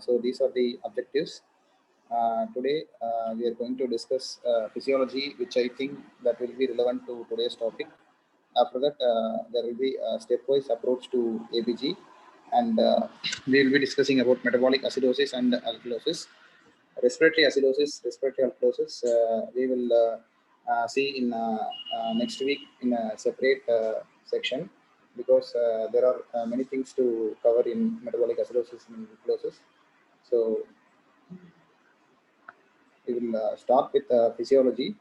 So these are the objectives. Today we are going to discuss physiology, which I think that will be relevant to today's topic. After that, there will be a stepwise approach to ABG, and we will be discussing about metabolic acidosis and alkalosis. Respiratory acidosis, respiratory alkalosis, we will see in next week in a separate section, because there are many things to cover in metabolic acidosis and alkalosis. So we will start with physiology.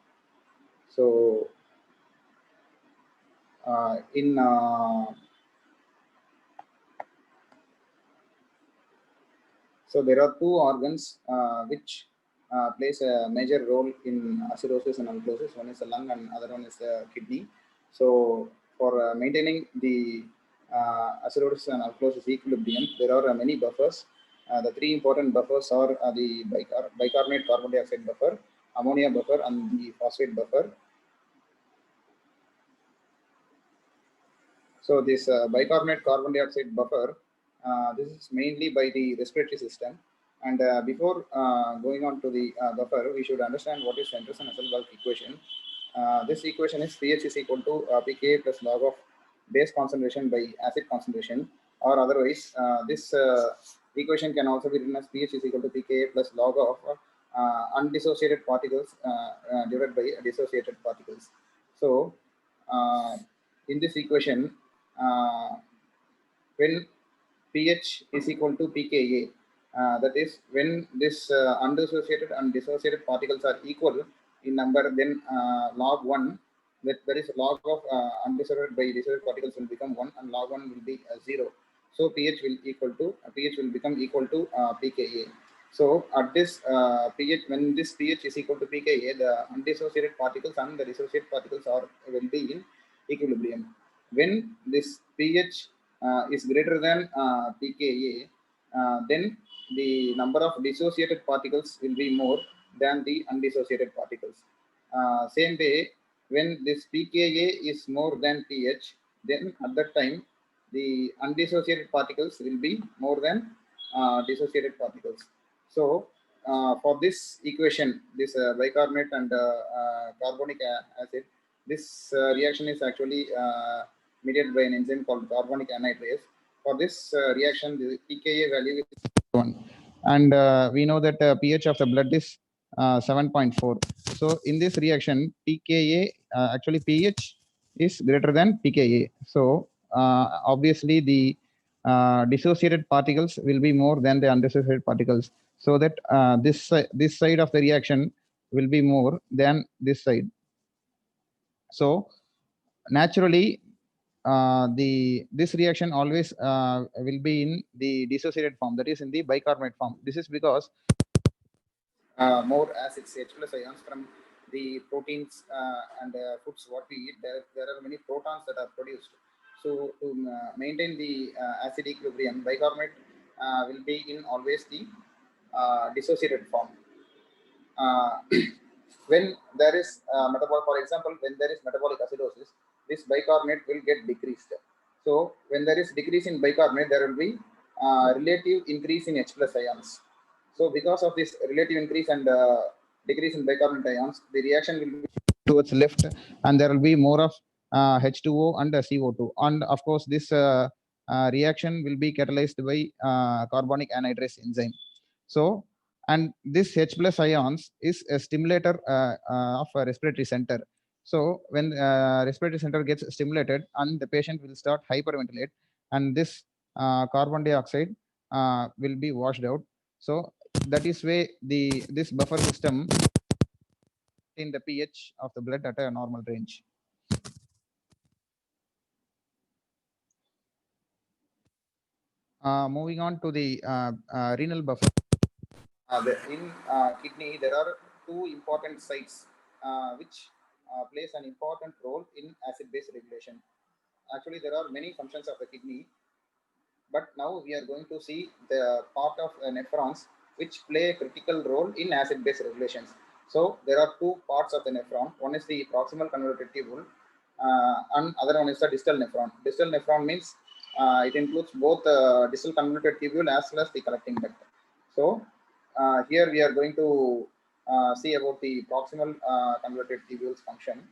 So in So there are two organs which plays a major role in acidosis and alkalosis. One is the lung and other one is the kidney. So for maintaining the acidosis and alkalosis equilibrium, there are many buffers. The three important buffers are the bicarbonate carbon dioxide buffer, ammonia buffer, and the phosphate buffer. So this bicarbonate carbon dioxide buffer, this is mainly by the respiratory system. And before going on to the buffer, we should understand what is Anderson-Hasselbalch equation. This equation is pH is equal to pKa plus log of base concentration by acid concentration, or otherwise this equation can also be written as pH is equal to pKa plus log of undissociated particles divided by dissociated particles. So in this equation, when pH is equal to pKa, that is when this undissociated and dissociated particles are equal in number, then log 1, that is log of undissociated by dissociated particles will become 1 and log 1 will be 0. So pH will become equal to pKa. So at this pH, when this pH is equal to pKa, the undissociated particles and the dissociated particles will be in equilibrium. When this pH is greater than pKa, then the number of dissociated particles will be more than the undissociated particles. Same way, when this pKa is more than pH, then at that time the undissociated particles will be more than dissociated particles. So for this equation, this bicarbonate and carbonic acid, this reaction is actually mediated by an enzyme called carbonic anhydrase. For this reaction, the pKa value is 1, and we know that pH of the blood is 7.4. So in this reaction, pKa actually pH is greater than pKa. So obviously the dissociated particles will be more than the undissociated particles. So that this side of the reaction will be more than this side. So naturally, this reaction always will be in the dissociated form, that is in the bicarbonate form. This is because more acids, H plus ions from the proteins and foods what we eat, there are many protons that are produced. So to maintain the acid equilibrium, bicarbonate will be in always the dissociated form. When there is for example, when there is metabolic acidosis, this bicarbonate will get decreased. So when there is decrease in bicarbonate, there will be relative increase in H plus ions. So because of this relative increase and decrease in bicarbonate ions, the reaction will be towards left, and there will be more of H2O and CO2. And of course, this reaction will be catalyzed by carbonic anhydrase enzyme. So, and this H plus ions is a stimulator of a respiratory center. So when respiratory center gets stimulated, and the patient will start hyperventilate, and this carbon dioxide will be washed out. So that is why this buffer system in the pH of the blood at a normal range. Moving on to the renal buffer. In kidney, there are two important sites which plays an important role in acid-base regulation. Actually, there are many functions of the kidney, but now we are going to see the part of nephrons which play a critical role in acid-base regulations. So there are two parts of the nephron. One is the proximal convoluted tubule, and other one is the distal nephron. Distal nephron means it includes both distal convoluted tubule as well as the collecting duct. So here we are going to see about the proximal convoluted tubules function.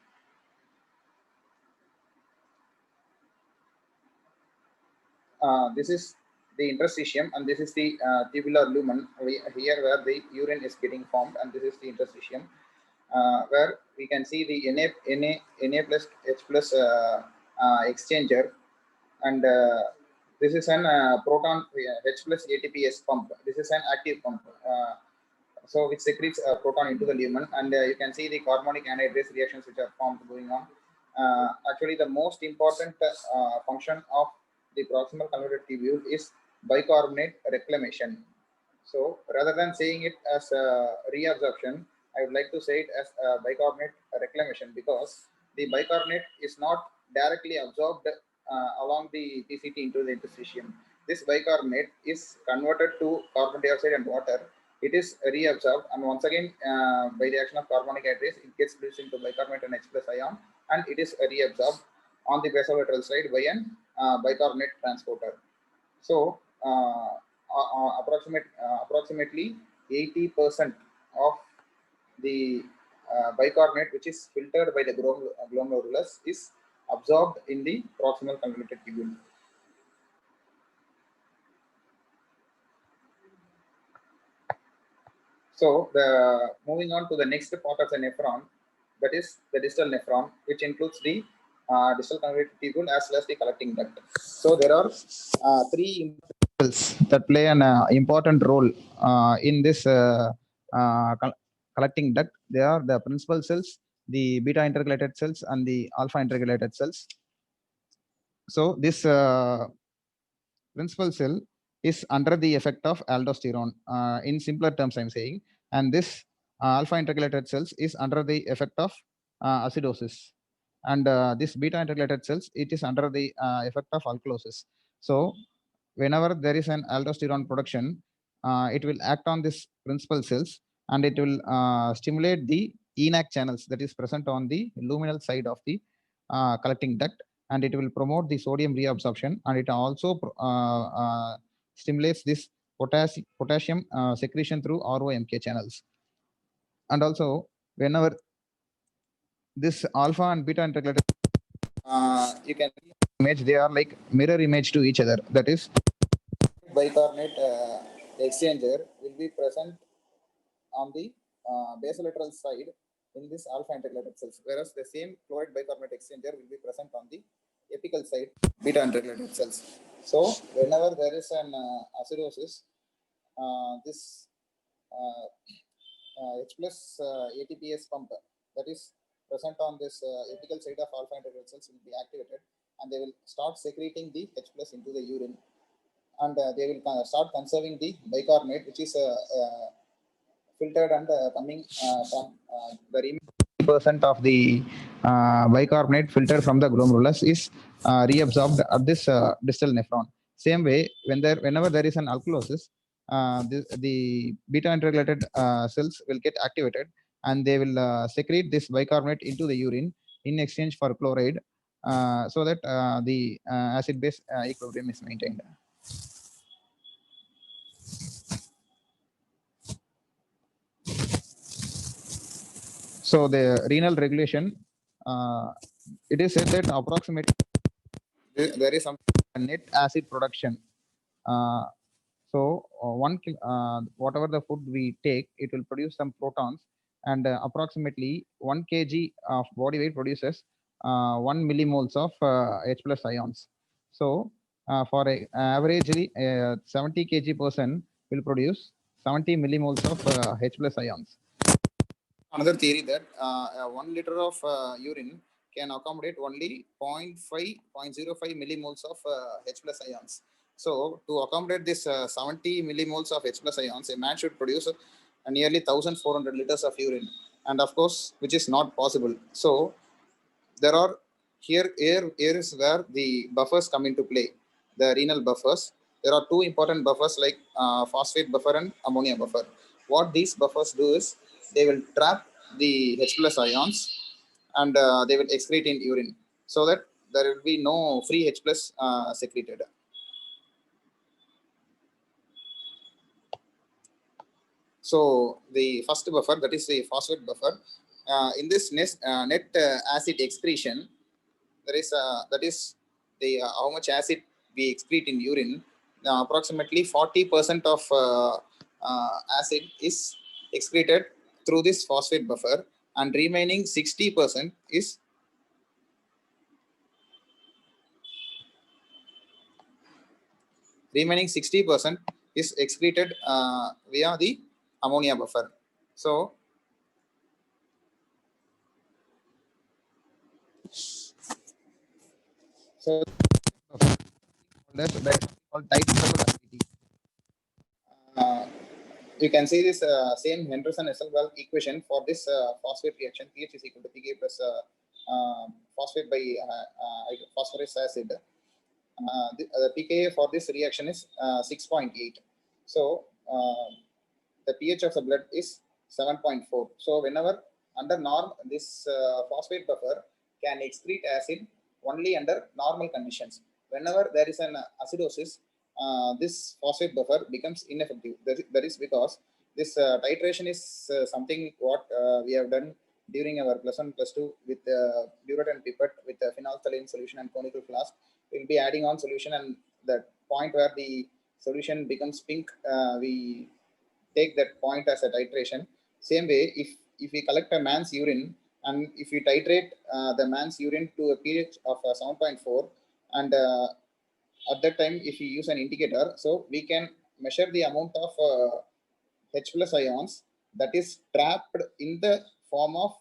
This is the interstitium, and this is the tubular lumen here where the urine is getting formed, and this is the interstitium where we can see the Na plus H plus exchanger, and this is an proton H plus ATPase pump. This is an active pump. So which secretes a proton into the lumen, and you can see the carbonic anhydrase reactions which are formed going on. Actually, the most important function of the proximal convoluted tubule is bicarbonate reclamation. So rather than saying it as reabsorption, I would like to say it as bicarbonate reclamation, because the bicarbonate is not directly absorbed along the PCT into the interstitium. This bicarbonate is converted to carbon dioxide and water. It is reabsorbed, and once again by the action of carbonic anhydrase, it gets split into bicarbonate and H plus ion, and it is reabsorbed on the basolateral side by an bicarbonate transporter. So approximately 80% of the bicarbonate which is filtered by the glomerulus is absorbed in the proximal convoluted tubule. So the moving on to the next part of the nephron, that is the distal nephron, which includes the distal convoluted tubule as well as the collecting duct. So there are three cells that play an important role in this collecting duct. They are the principal cells, the beta intercalated cells, and the alpha intercalated cells. So this principal cell is under the effect of aldosterone. In simpler terms, I'm saying, and this alpha intercalated cells is under the effect of acidosis, and this beta intercalated cells, it is under the effect of alkalosis. So whenever there is an aldosterone production, it will act on this principal cells, and it will stimulate the ENaC channels that is present on the luminal side of the collecting duct, and it will promote the sodium reabsorption, and it also stimulates this potassium secretion through ROMK channels. And also, whenever this alpha and beta intercalated, you can see image, they are like mirror image to each other. That is, bicarbonate exchanger will be present on the basolateral side in this alpha intercalated cells, whereas the same chloride bicarbonate exchanger will be present on the apical side beta intercalated cells. So whenever there is an acidosis, this H plus ATPase pump that is present on this apical side of alpha intercalated cells will be activated, and they will start secreting the H plus into the urine, and they will start conserving the bicarbonate, which is filtered and coming from the remaining percent of the bicarbonate filtered from the glomerulus is reabsorbed at this distal nephron. Same way, whenever there is an alkalosis, the beta intercalated cells will get activated, and they will secrete this bicarbonate into the urine in exchange for chloride, so that the acid-base equilibrium is maintained. So the renal regulation, it is said that approximately there is some net acid production. So whatever the food we take, it will produce some protons, and approximately 1 kg of body weight produces 1 millimoles of H plus ions. So for a averagely 70 kg person will produce 70 millimoles of H plus ions. Another theory that 1 liter of urine can accommodate only 0.05 millimoles of H plus ions. So to accommodate this 70 millimoles of H plus ions, a man should produce nearly 1,400 liters of urine, and of course, which is not possible. So there are here is where the buffers come into play, the renal buffers. There are two important buffers like phosphate buffer and ammonia buffer. What these buffers do is they will trap the H plus ions, and they will excrete in urine, so that there will be no free H plus secreted. So the first buffer, that is the phosphate buffer, in this net acid excretion, there is that is the how much acid we excrete in urine. Approximately 40% of acid is excreted through this phosphate buffer, and remaining 60% is excreted via the ammonia buffer. So that's called tight buffer acidity. Uh, you can see this same Henderson-Esselstyn equation for this phosphate reaction. pH is equal to Pk plus phosphate by phosphorus acid. The pKa for this reaction is 6.8. So the pH of the blood is 7.4. So whenever under norm, this phosphate buffer can excrete acid only under normal conditions. Whenever there is an acidosis, this phosphate buffer becomes ineffective. That is because this titration is something what we have done during our +1, +2 with burette and pipette with phenolphthalein solution and conical flask. We'll be adding on solution, and the point where the solution becomes pink, we take that point as a titration. Same way, if we collect a man's urine and if we titrate the man's urine to a pH of 7.4, and at that time if we use an indicator, so we can measure the amount of H plus ions that is trapped in the form of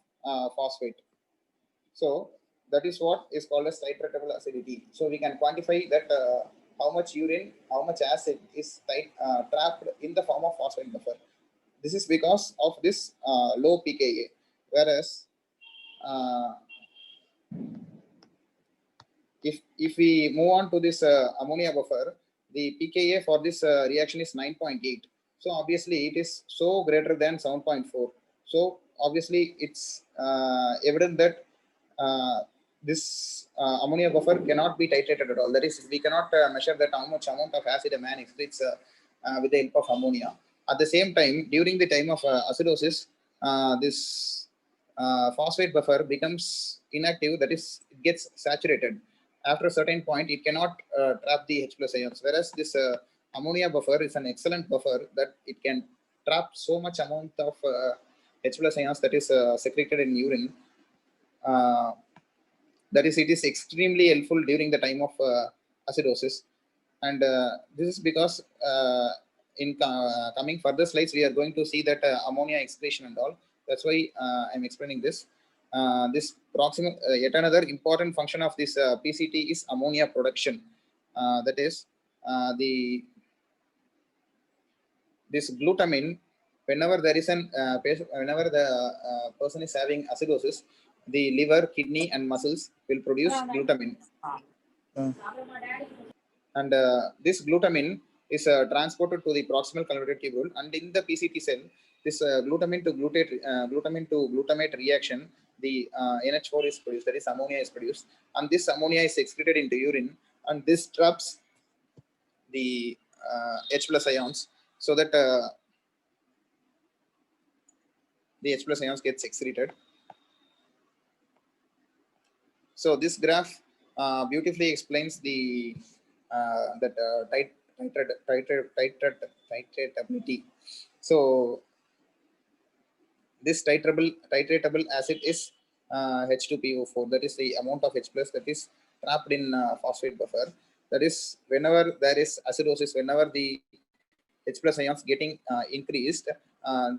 phosphate. So that is what is called as titratable acidity. So we can quantify that how much urine, how much acid is trapped in the form of phosphate buffer. This is because of this low pKa. Whereas if we move on to this ammonia buffer, the pKa for this reaction is 9.8. So obviously it is so greater than 7.4. So obviously it's evident that this ammonia buffer cannot be titrated at all. That is, we cannot measure that how much amount of acid a man excretes with the help of ammonia. At the same time, during the time of acidosis, this phosphate buffer becomes inactive. That is, it gets saturated. After a certain point, it cannot trap the H plus ions. Whereas this ammonia buffer is an excellent buffer that it can trap so much amount of H plus ions that is secreted in urine. That is, it is extremely helpful during the time of acidosis. And this is because in coming further slides, we are going to see that ammonia excretion and all. That's why I'm explaining this. This proximal, yet another important function of this PCT is ammonia production. That is, this glutamine, whenever there is an whenever the person is having acidosis, the liver, kidney, and muscles will produce glutamine. And this glutamine is transported to the proximal converted tubule, and in the PCT cell, this glutamine to glutamate reaction, the NH4 is produced, that is ammonia is produced, and this ammonia is excreted into urine, and this traps the H plus ions, so that the H plus ions gets excreted. So this graph beautifully explains the that titratability. So this titratable acid is H2PO4. That is the amount of H plus that is trapped in phosphate buffer. That is, whenever there is acidosis, whenever the H plus ions getting increased,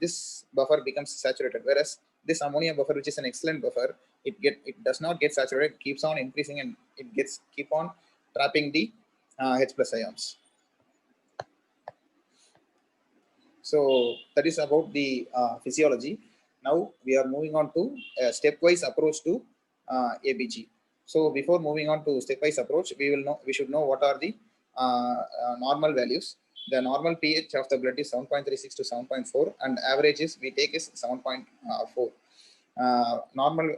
this buffer becomes saturated. Whereas this ammonia buffer, which is an excellent buffer, it does not get saturated, it keeps on increasing, and it keep on trapping the H plus ions. So that is about the physiology. Now we are moving on to a stepwise approach to ABG. So before moving on to stepwise approach, we should know what are the normal values. The normal pH of the blood is 7.36 to 7.4, and averages we take is 7.4. Normal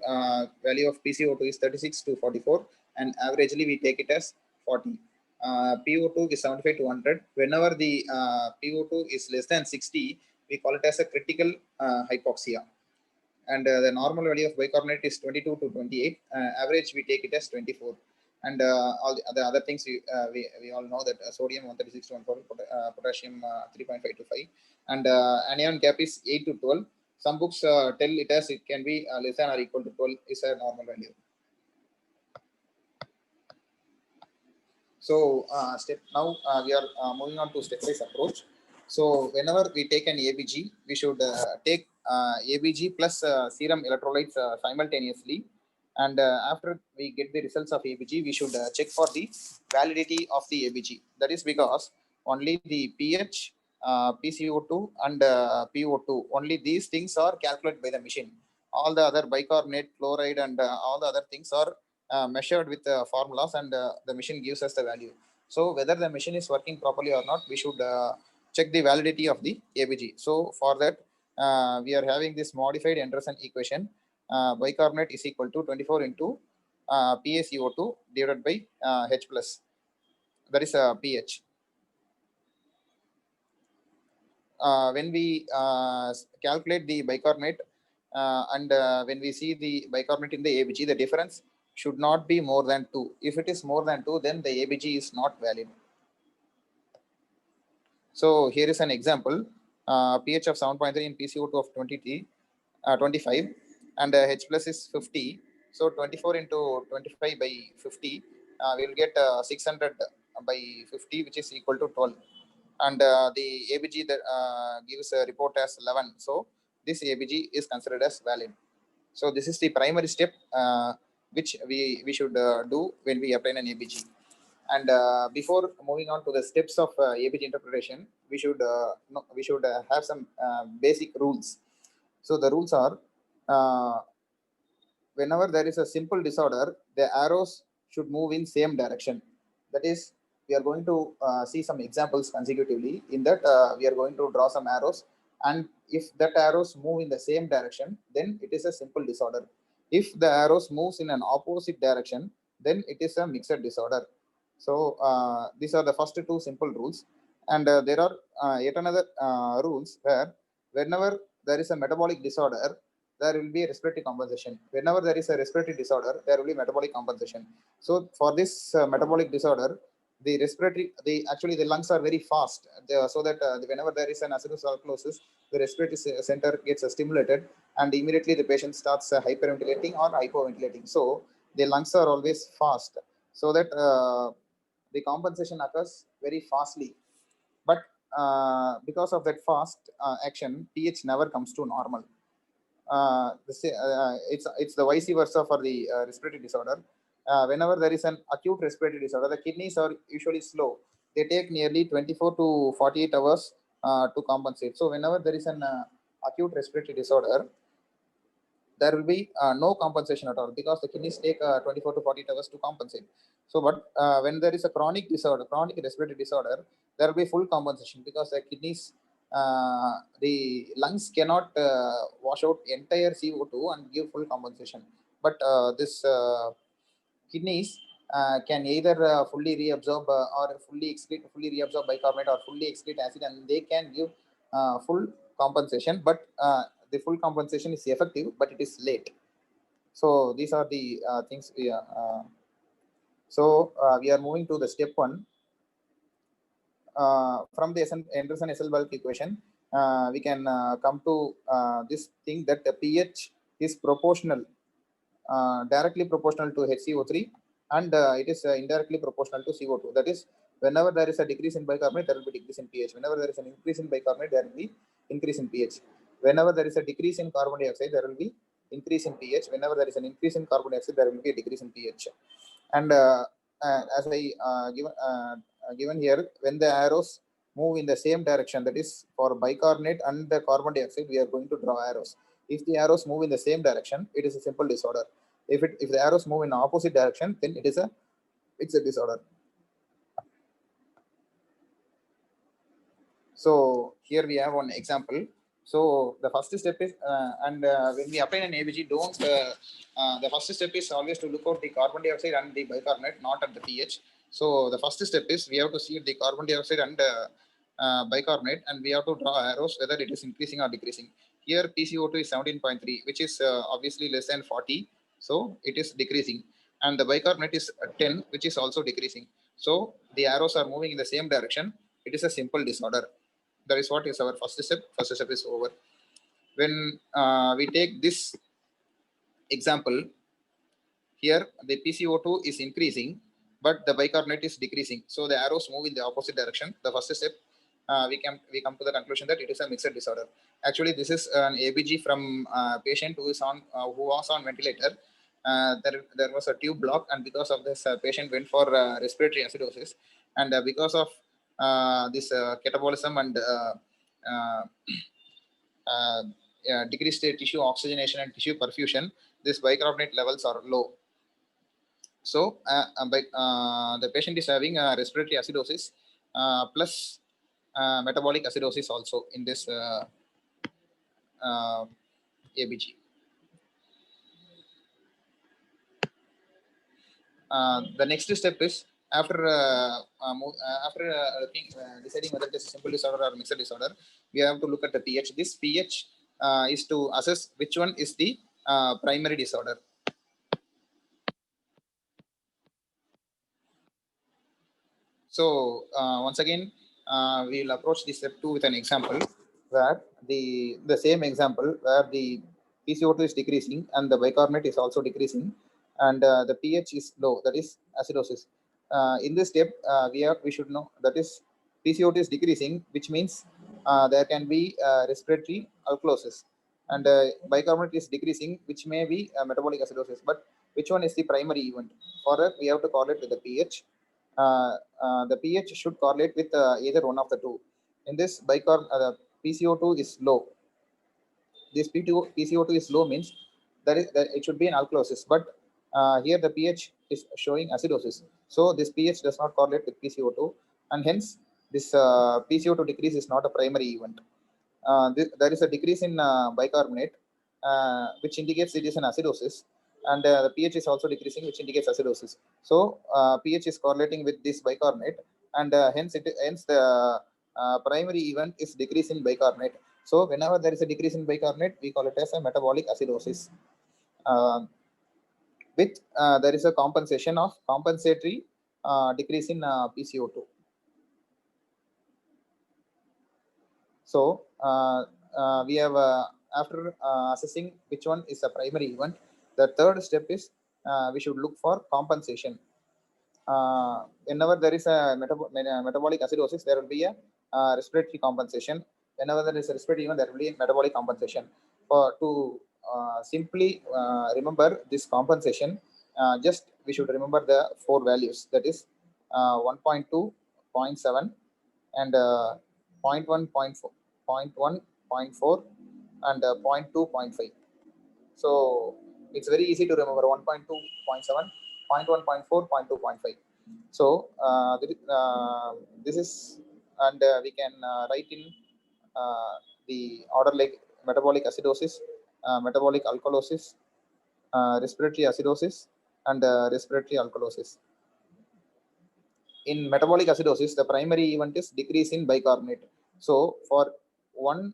value of PCO2 is 36 to 44, and averagely we take it as 40. PO2 is 75 to 100. Whenever the PO2 is less than 60, we call it as a critical hypoxia. And the normal value of bicarbonate is 22 to 28. Average we take it as 24. And all the other things we all know that sodium 136 to 140, potassium 3.5 to 5, and anion gap is 8 to 12. Some books tell it as it can be less than or equal to 12 is a normal value. So step now we are moving on to stepwise approach. So whenever we take an ABG, we should take ABG plus serum electrolytes simultaneously. And after we get the results of ABG, we should check for the validity of the ABG. That is because only the pH, PCO2 and PO2, only these things are calculated by the machine. All the other bicarbonate, chloride and all the other things are measured with formulas, and the machine gives us the value. So whether the machine is working properly or not, we should check the validity of the ABG. So for that, we are having this modified Anderson equation. Bicarbonate is equal to 24 into PaCO2 divided by H plus. That is pH. When we calculate the bicarbonate and when we see the bicarbonate in the ABG, the difference should not be more than 2. If it is more than 2, then the ABG is not valid. So here is an example. pH of 7.3 in PCO2 of 25 and H plus is 50. So 24 into 25 by 50, we will get 600 by 50, which is equal to 12. And the ABG that gives a report as 11. So this ABG is considered as valid. So this is the primary step which we should do when we obtain an ABG. And before moving on to the steps of ABG interpretation, we should have some basic rules. So the rules are whenever there is a simple disorder, the arrows should move in same direction. That is, we are going to see some examples consecutively. In that, we are going to draw some arrows, and if that arrows move in the same direction, then it is a simple disorder. If the arrows moves in an opposite direction, then it is a mixed disorder. So these are the first two simple rules, and there are yet another rules where whenever there is a metabolic disorder, there will be a respiratory compensation. Whenever there is a respiratory disorder, there will be metabolic compensation. So for this metabolic disorder, the respiratory, the lungs are very fast, so that whenever there is an acidosis alkalosis, the respiratory center gets stimulated, and immediately the patient starts hyperventilating or hypoventilating. So the lungs are always fast, so that the compensation occurs very fastly. But because of that fast action, pH never comes to normal. It's the vice versa for the respiratory disorder. Whenever there is an acute respiratory disorder, the kidneys are usually slow. They take nearly 24 to 48 hours to compensate. So whenever there is an acute respiratory disorder, there will be no compensation at all, because the kidneys take 24 to 48 hours to compensate. So, but when there is a chronic disorder, chronic respiratory disorder, there will be full compensation, because the kidneys, the lungs cannot wash out entire CO2 and give full compensation. But this kidneys can either fully reabsorb or fully reabsorb bicarbonate, or fully excrete acid, and they can give full compensation. But the full compensation is effective, but it is late. So these are the things we are. So we are moving to the step 1. From the Anderson-Esselbalch equation, we can come to this thing that the pH is proportional, directly proportional to HCO3, and it is indirectly proportional to CO2. That is, whenever there is a decrease in bicarbonate, there will be decrease in pH. Whenever there is an increase in bicarbonate, there will be increase in pH. Whenever there is a decrease in carbon dioxide, there will be increase in pH. Whenever there is an increase in carbon dioxide, there will be a decrease in pH. And as I given here, when the arrows move in the same direction, that is for bicarbonate and the carbon dioxide, we are going to draw arrows. If the arrows move in the same direction, it is a simple disorder. If the arrows move in opposite direction, then it is a disorder. So here we have one example. So the first step is, when we apply an ABG, the first step is always to look out the carbon dioxide and the bicarbonate, not at the pH. So the first step is we have to see the carbon dioxide and bicarbonate, and we have to draw arrows whether it is increasing or decreasing. Here PCO2 is 17.3, which is obviously less than 40, so it is decreasing, and the bicarbonate is 10, which is also decreasing. So the arrows are moving in the same direction. It is a simple disorder. That is what is our first step. First step is over. When we take this example, here the PCO2 is increasing, but the bicarbonate is decreasing. So the arrows move in the opposite direction. The first step, we come to the conclusion that it is a mixed disorder. Actually, this is an ABG from a patient who is on who was on ventilator. There was a tube block, and because of this, patient went for respiratory acidosis, and because of this catabolism and uh, uh, decreased tissue oxygenation and tissue perfusion, this bicarbonate levels are low. So the patient is having respiratory acidosis plus metabolic acidosis also in this uh, ABG. The next step is after deciding whether it is a simple disorder or mixed disorder, we have to look at the pH. This pH is to assess which one is the primary disorder. So once again, we will approach this step 2 with an example where the same example where the PCO2 is decreasing and the bicarbonate is also decreasing, and the pH is low, that is acidosis. In this step, we should know that is PCO2 is decreasing, which means there can be respiratory alkalosis, and bicarbonate is decreasing, which may be metabolic acidosis. But which one is the primary event? For that, we have to correlate with the pH. The pH should correlate with either one of the two. In this, PCO2 is low. This PCO2 is low means that it should be an alkalosis, but here the pH is showing acidosis. So this pH does not correlate with PCO2, and hence this PCO2 decrease is not a primary event. There is a decrease in bicarbonate, which indicates it is an acidosis, and the pH is also decreasing, which indicates acidosis. So pH is correlating with this bicarbonate, and hence the primary event is decrease in bicarbonate. So whenever there is a decrease in bicarbonate, we call it as a metabolic acidosis. With there is a compensation of compensatory decrease in PCO2. So we have after assessing which one is the primary event, the third step is we should look for compensation. Whenever there is a metabolic acidosis, there will be a respiratory compensation. Whenever there is a respiratory event, there will be a metabolic compensation. To simply remember this compensation, just we should remember the four values. That is 1.2, 0.7, and 0.1, 0.4, 0.1, 0.4, and 0.2, 0.5. So it's very easy to remember 1.2, 0.7, 0.1, 0.4, 0.2, 0.5. So this is, and we can write in the order like metabolic acidosis, metabolic alkalosis, respiratory acidosis, and respiratory alkalosis. In metabolic acidosis, the primary event is decrease in bicarbonate. So for 1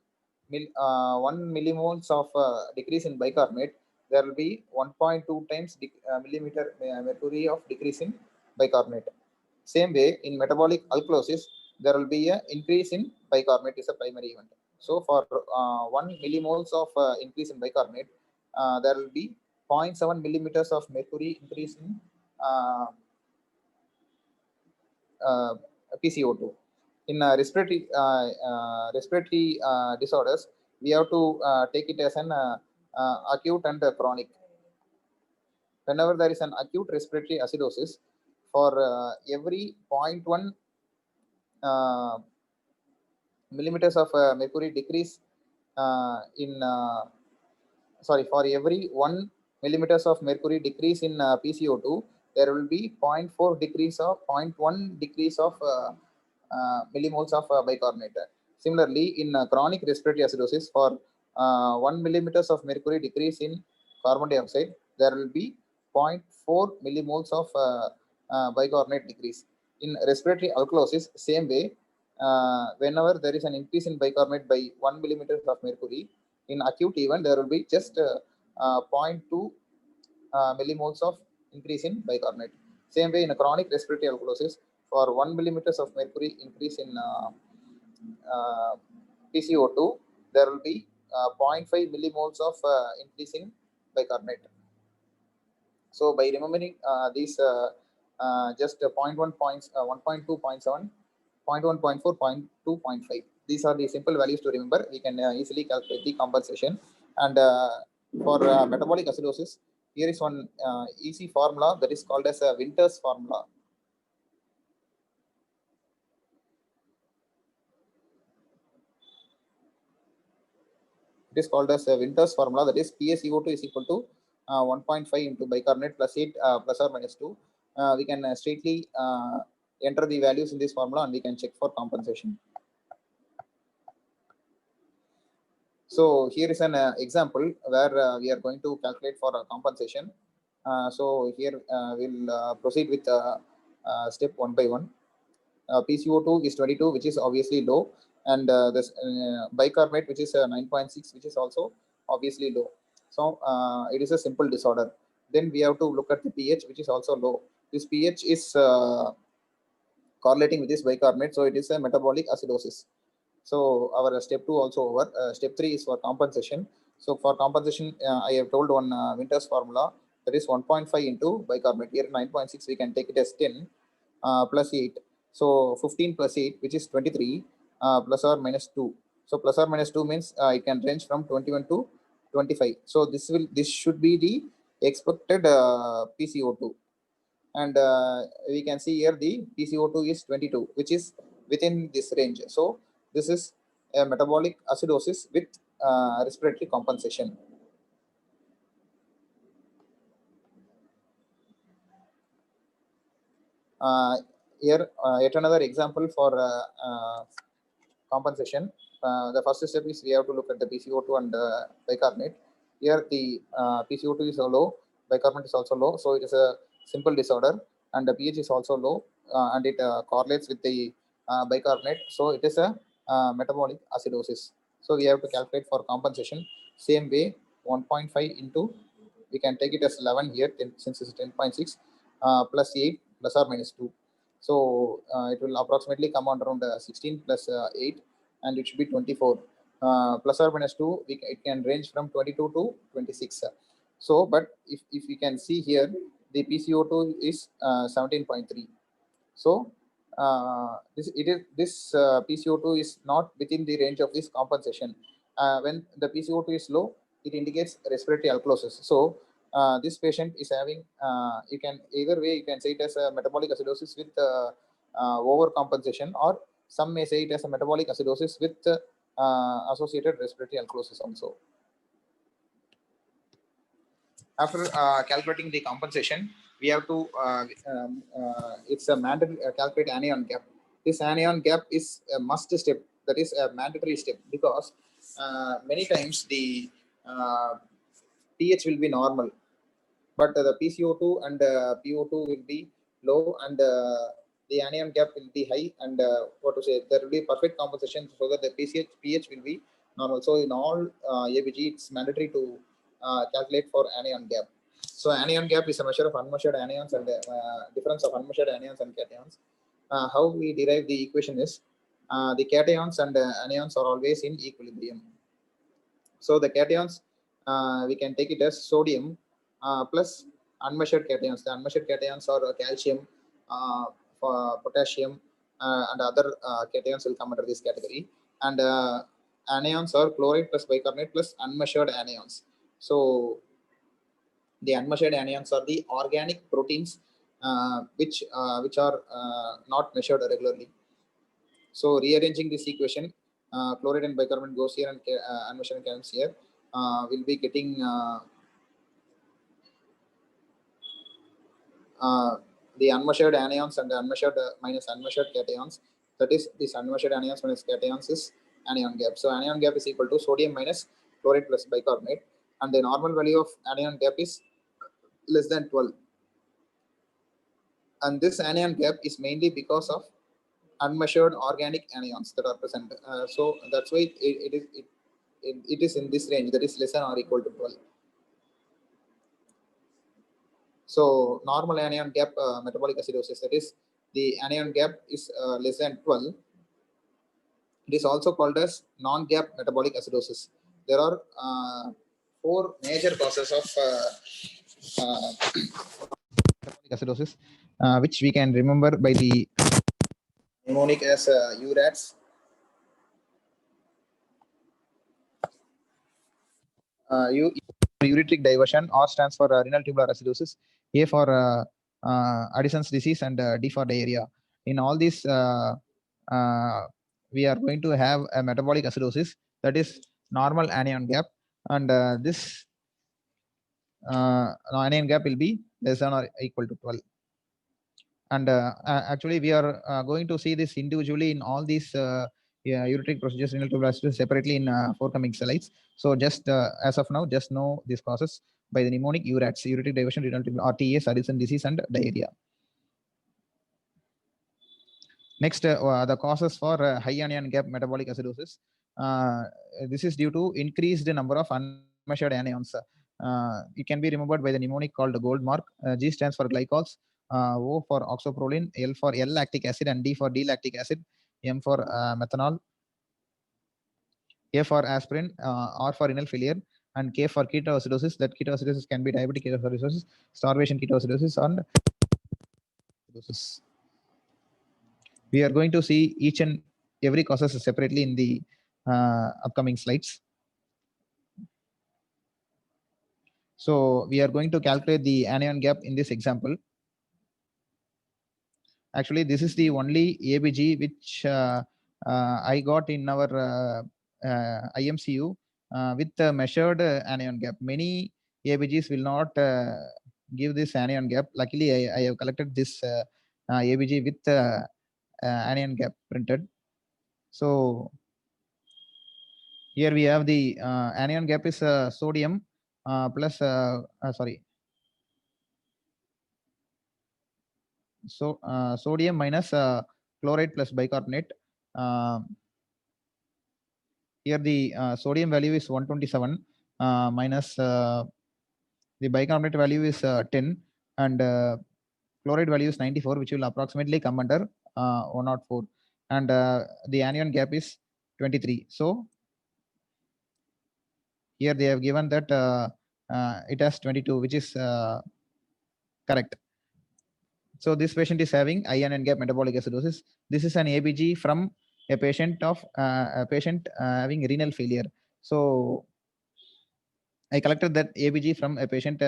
millimoles of decrease in bicarbonate, there will be 1.2 times millimeter mercury of decrease in bicarbonate. Same way, in metabolic alkalosis, there will be an increase in bicarbonate is a primary event. So for 1 millimoles of increase in bicarbonate, there will be 0.7 millimeters of mercury increase in uh, PCO2. In respiratory disorders, we have to take it as an acute and chronic. Whenever there is an acute respiratory acidosis, for every zero point 0.1 millimeters of mercury decrease in for every 1 millimeters of mercury decrease in PCO2, there will be 0.4 decrease of 0.1 decrease of millimoles of bicarbonate. Similarly, in chronic respiratory acidosis, for 1 millimeters of mercury decrease in carbon dioxide, there will be 0.4 millimoles of bicarbonate decrease. In respiratory alkalosis, same way, whenever there is an increase in bicarbonate by 1 millimeters of mercury, in acute event there will be just 0.2 millimoles of increase in bicarbonate. Same way in a chronic respiratory alkalosis, for 1 millimeters of mercury increase in PCO2, there will be 0.5 millimoles of increase in bicarbonate. So by remembering these just 0.1 points, 1.2, 0.7, 0.1, 0.4, 0.2, 0.5. These are the simple values to remember. We can easily calculate the compensation. And for metabolic acidosis, here is one easy formula that is called as a Winter's formula. It is called as a Winter's formula, that is PaCO2 is equal to 1.5 into bicarbonate plus 8 plus or minus 2. We can straightly enter the values in this formula and we can check for compensation. So here is an example where we are going to calculate for compensation. So here we'll proceed with step one by one. PCO2 is 22, which is obviously low, and this bicarbonate, which is 9.6, which is also obviously low. So it is a simple disorder. Then we have to look at the pH, which is also low. This pH is correlating with this bicarbonate, so it is a metabolic acidosis. So our step 2 also over. Step 3 is for compensation. So for compensation, I have told one Winter's formula, that is 1.5 into bicarbonate. Here 9.6, we can take it as 10 plus 8. So 15 plus 8, which is 23, plus or minus 2. So plus or minus 2 means it can range from 21 to 25. So this should be the expected PCO2. And we can see here the PCO2 is 22, which is within this range. So this is a metabolic acidosis with respiratory compensation. Here yet another example for compensation. The first step is we have to look at the PCO2 and bicarbonate. Here the PCO2 is low, bicarbonate is also low, so it is a simple disorder, and the pH is also low, and it correlates with the bicarbonate, so it is a metabolic acidosis. So we have to calculate for compensation. Same way, 1.5 into, we can take it as 11 here, since it's 10.6 plus 8 plus or minus 2. So it will approximately come on around 16 plus 8, and it should be 24. Plus or minus 2, it can range from 22 to 26. So, but if we can see here, the PCO2 is 17.3. So this PCO2 is not within the range of this compensation. When the PCO2 is low, it indicates respiratory alkalosis. So this patient is having, you can either way, you can say it as a metabolic acidosis with overcompensation, or some may say it as a metabolic acidosis with associated respiratory alkalosis also. After calculating the compensation, we have to it's a mandatory calculate anion gap. This anion gap is a must step, that is a mandatory step, because many times the pH will be normal, but the PCO2 and PO2 will be low, and the anion gap will be high, and what to say, there will be perfect compensation so that the pH will be normal. So in all ABG, it's mandatory to calculate for anion gap. So anion gap is a measure of unmeasured anions and difference of unmeasured anions and cations. How we derive the equation is the cations and anions are always in equilibrium. So the cations, we can take it as sodium plus unmeasured cations. The unmeasured cations are calcium, potassium, and other cations will come under this category. And anions are chloride plus bicarbonate plus unmeasured anions. So the unmeasured anions are the organic proteins which are not measured regularly. So rearranging this equation, chloride and bicarbonate goes here, and unmeasured comes here. We'll be getting the unmeasured anions and the unmeasured minus unmeasured cations. That is, this unmeasured anions minus cations is anion gap. So anion gap is equal to sodium minus chloride plus bicarbonate, and the normal value of anion gap is less than 12. And this anion gap is mainly because of unmeasured organic anions that are present. So that's why it is in this range, that is less than or equal to 12. So normal anion gap metabolic acidosis, that is the anion gap is less than 12. It is also called as non-gap metabolic acidosis. There are four major causes of metabolic acidosis, which we can remember by the mnemonic as URATs. Ureteric diversion. R stands for renal tubular acidosis. A for Addison's disease, and D for diarrhea. In all these, we are going to have a metabolic acidosis, that is normal anion gap, and this anion gap will be less than or equal to 12. And actually, we are going to see this individually in all these ureteric procedures, renal tubular acidosis, separately in forthcoming slides. So just as of now, just know this process by the mnemonic URATs, ureteric diversion, renal tubular, RTAs, Addison disease, and diarrhea. Next, the causes for high anion gap metabolic acidosis. This is due to increased number of unmeasured anions. It can be remembered by the mnemonic called gold mark. G stands for glycols, O for oxoproline, L for L-lactic acid, and D for D-lactic acid, M for methanol, A for aspirin, R for renal failure, and K for ketoacidosis. That ketoacidosis can be diabetic ketoacidosis, starvation ketoacidosis, and acidosis. We are going to see each and every causes separately in the upcoming slides. So we are going to calculate the anion gap in this example. Actually, this is the only ABG which I got in our IMCU with the measured anion gap. Many ABGs will not give this anion gap. Luckily, I have collected this ABG with anion gap printed. So here we have the anion gap is sodium plus so sodium minus chloride plus bicarbonate. Here the sodium value is 127 minus the bicarbonate value is 10, and chloride value is 94, which will approximately come under 104, and the anion gap is 23. So here they have given that it has 22, which is correct. So this patient is having high anion gap metabolic acidosis. This is an ABG from a patient having renal failure. So I collected that ABG from a patient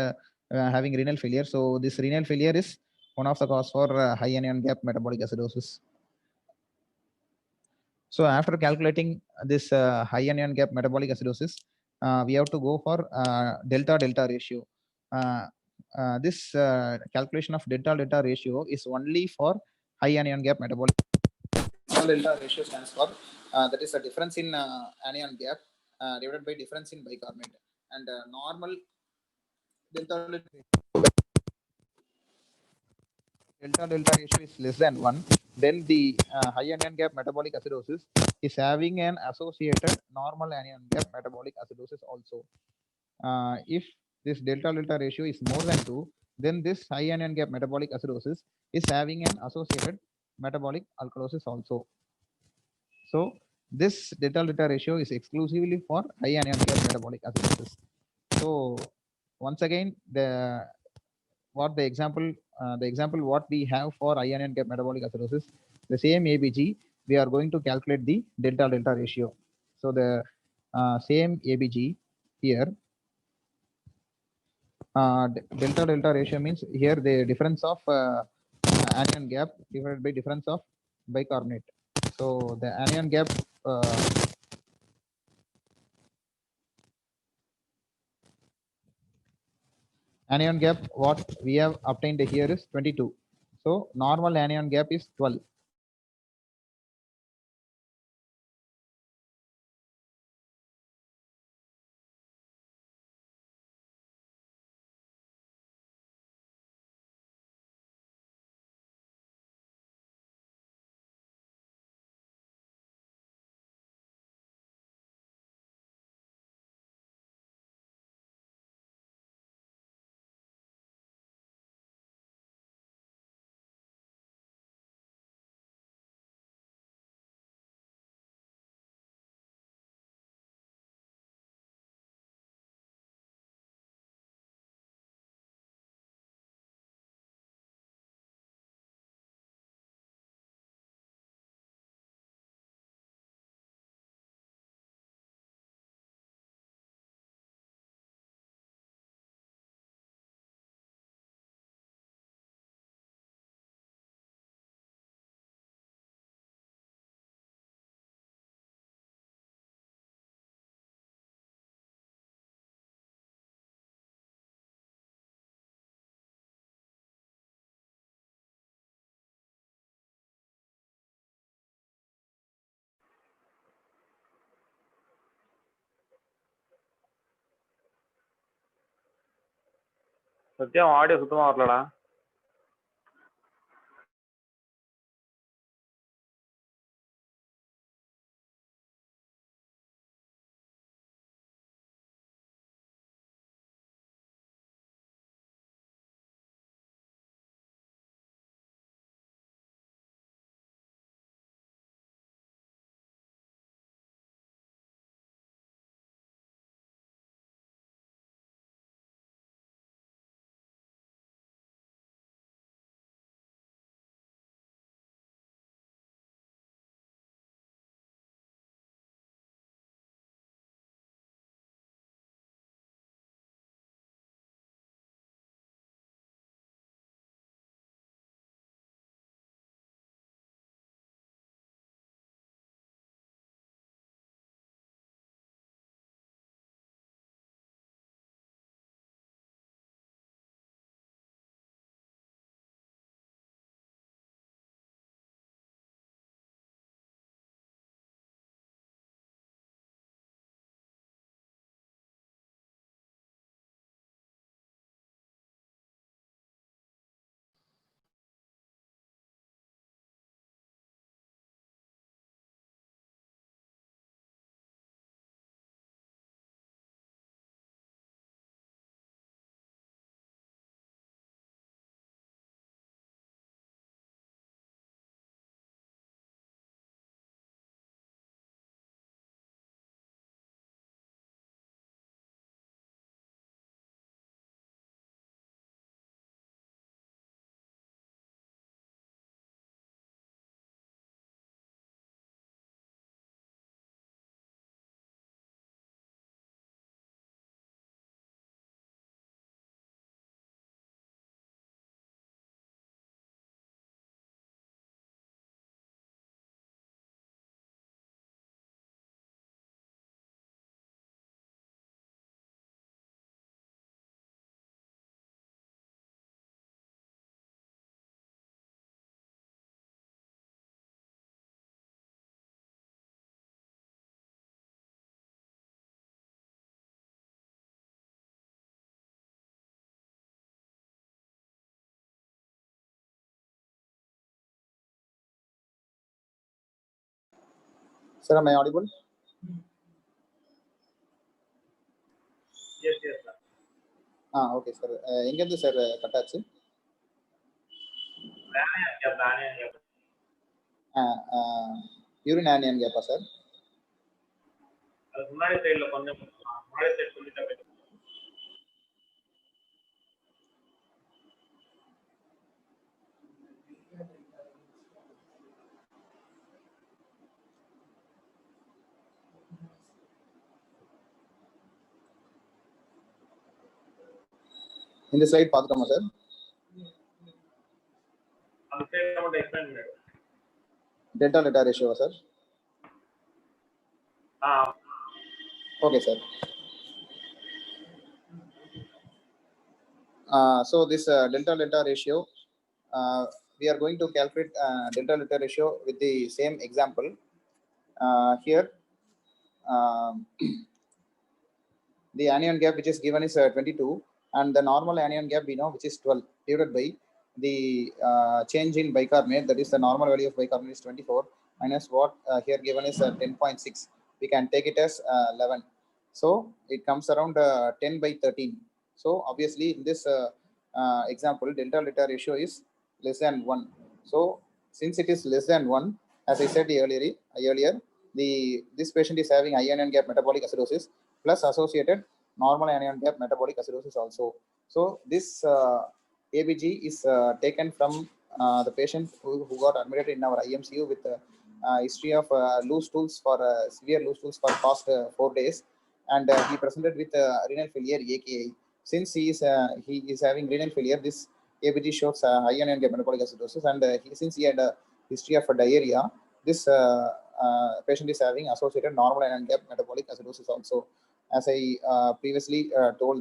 having renal failure. So this renal failure is one of the cause for high anion gap metabolic acidosis. So after calculating this high anion gap metabolic acidosis, we have to go for delta-delta ratio. This calculation of delta-delta ratio is only for high anion gap metabolic. Delta ratio stands for that is the difference in anion gap divided by difference in bicarbonate, and normal delta ratio is less than 1, then the high anion gap metabolic acidosis is having an associated normal anion gap metabolic acidosis also. If this delta ratio is more than 2, then this high anion gap metabolic acidosis is having an associated metabolic alkalosis also. So this delta ratio is exclusively for high anion gap metabolic acidosis. So once again, the example what we have for high anion gap metabolic acidosis, the same ABG, we are going to calculate the delta ratio. So the same ABG here, delta ratio means here the difference of anion gap divided by difference of bicarbonate. So the anion gap what we have obtained here is 22. So normal anion gap is 12. Sathya audio சுத்தமா வரலடா. Sir, am I audible? Yes, yes, sir. Okay, sir. எங்கேருந்து sir cut ஆச்சு? Urine onion கேப்பா sir? அதுக்கு முன்னாடி சைடுல கொஞ்சம் முன்னாடி சைடு சொல்லிட்டா. இந்த ஸ்லைட் பார்த்துட்டோமா சார்? அந்த சைடுல மட்டும் எக்ஸ்பிளைன் பண்ணு. டெல்டா லெட்டா ரேஷியோவா sir? Okay, sir. So this delta delta ratio, we are going to calculate delta delta ratio with the same example. Here, the anion gap which is given is 22, and the normal anion gap we know which is 12 divided by the change in bicarbonate, that is the normal value of bicarbonate is 24 minus what here given is 10.6. We can take it as 11. So it comes around 10 by 13. So obviously in this example, delta delta ratio is less than 1. So since it is less than 1, as I said earlier, this patient is having high anion gap metabolic acidosis plus associated normal anion gap metabolic acidosis also. So this ABG is taken from the patient who got admitted in our IMCU with history of loose stools for severe loose stools for past 4 days, and he presented with renal failure AKI. Since he is having renal failure, this ABG shows high anion gap metabolic acidosis, and since he had a history of diarrhea, this patient is having associated normal anion gap metabolic acidosis also. As I previously told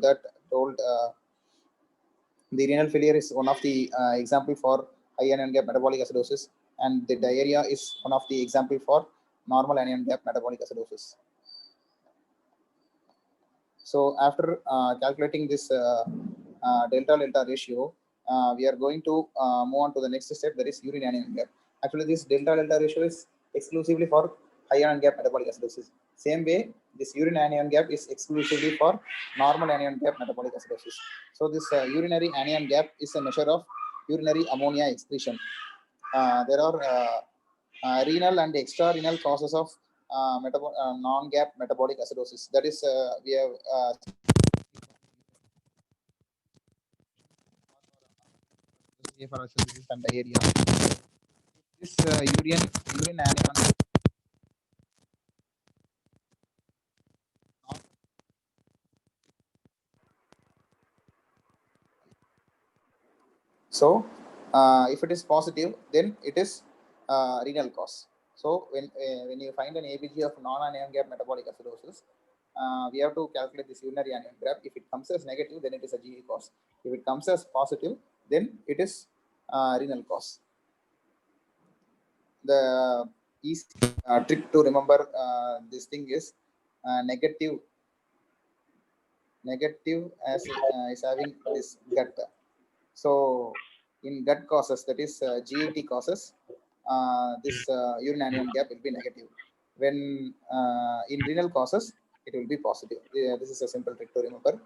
the renal failure is one of the example for high anion gap metabolic acidosis, and the diarrhea is one of the example for normal anion gap metabolic acidosis. So after calculating this delta ratio, we are going to move on to the next step, that is urine anion gap. Actually, this delta ratio is exclusively for high anion gap metabolic acidosis. Same way, this urine anion gap is exclusively for normal anion gap metabolic acidosis. So this urinary anion gap is a measure of urinary ammonia excretion. There are renal and extra-renal causes of non-gap metabolic acidosis. That is, we have and diarrhea. This urine anion. So, if it is positive, then it is renal cause. So, when you find an ABG of non-anion gap metabolic acidosis, we have to calculate this urinary anion gap. If it comes as negative, then it is a GE cause. If it comes as positive, then it is renal cause. The easy trick to remember this thing is negative as is having this gut. So in gut causes, that is GET causes, this urine anion gap will be negative. When in renal causes, it will be positive. This is a simple trick to remember.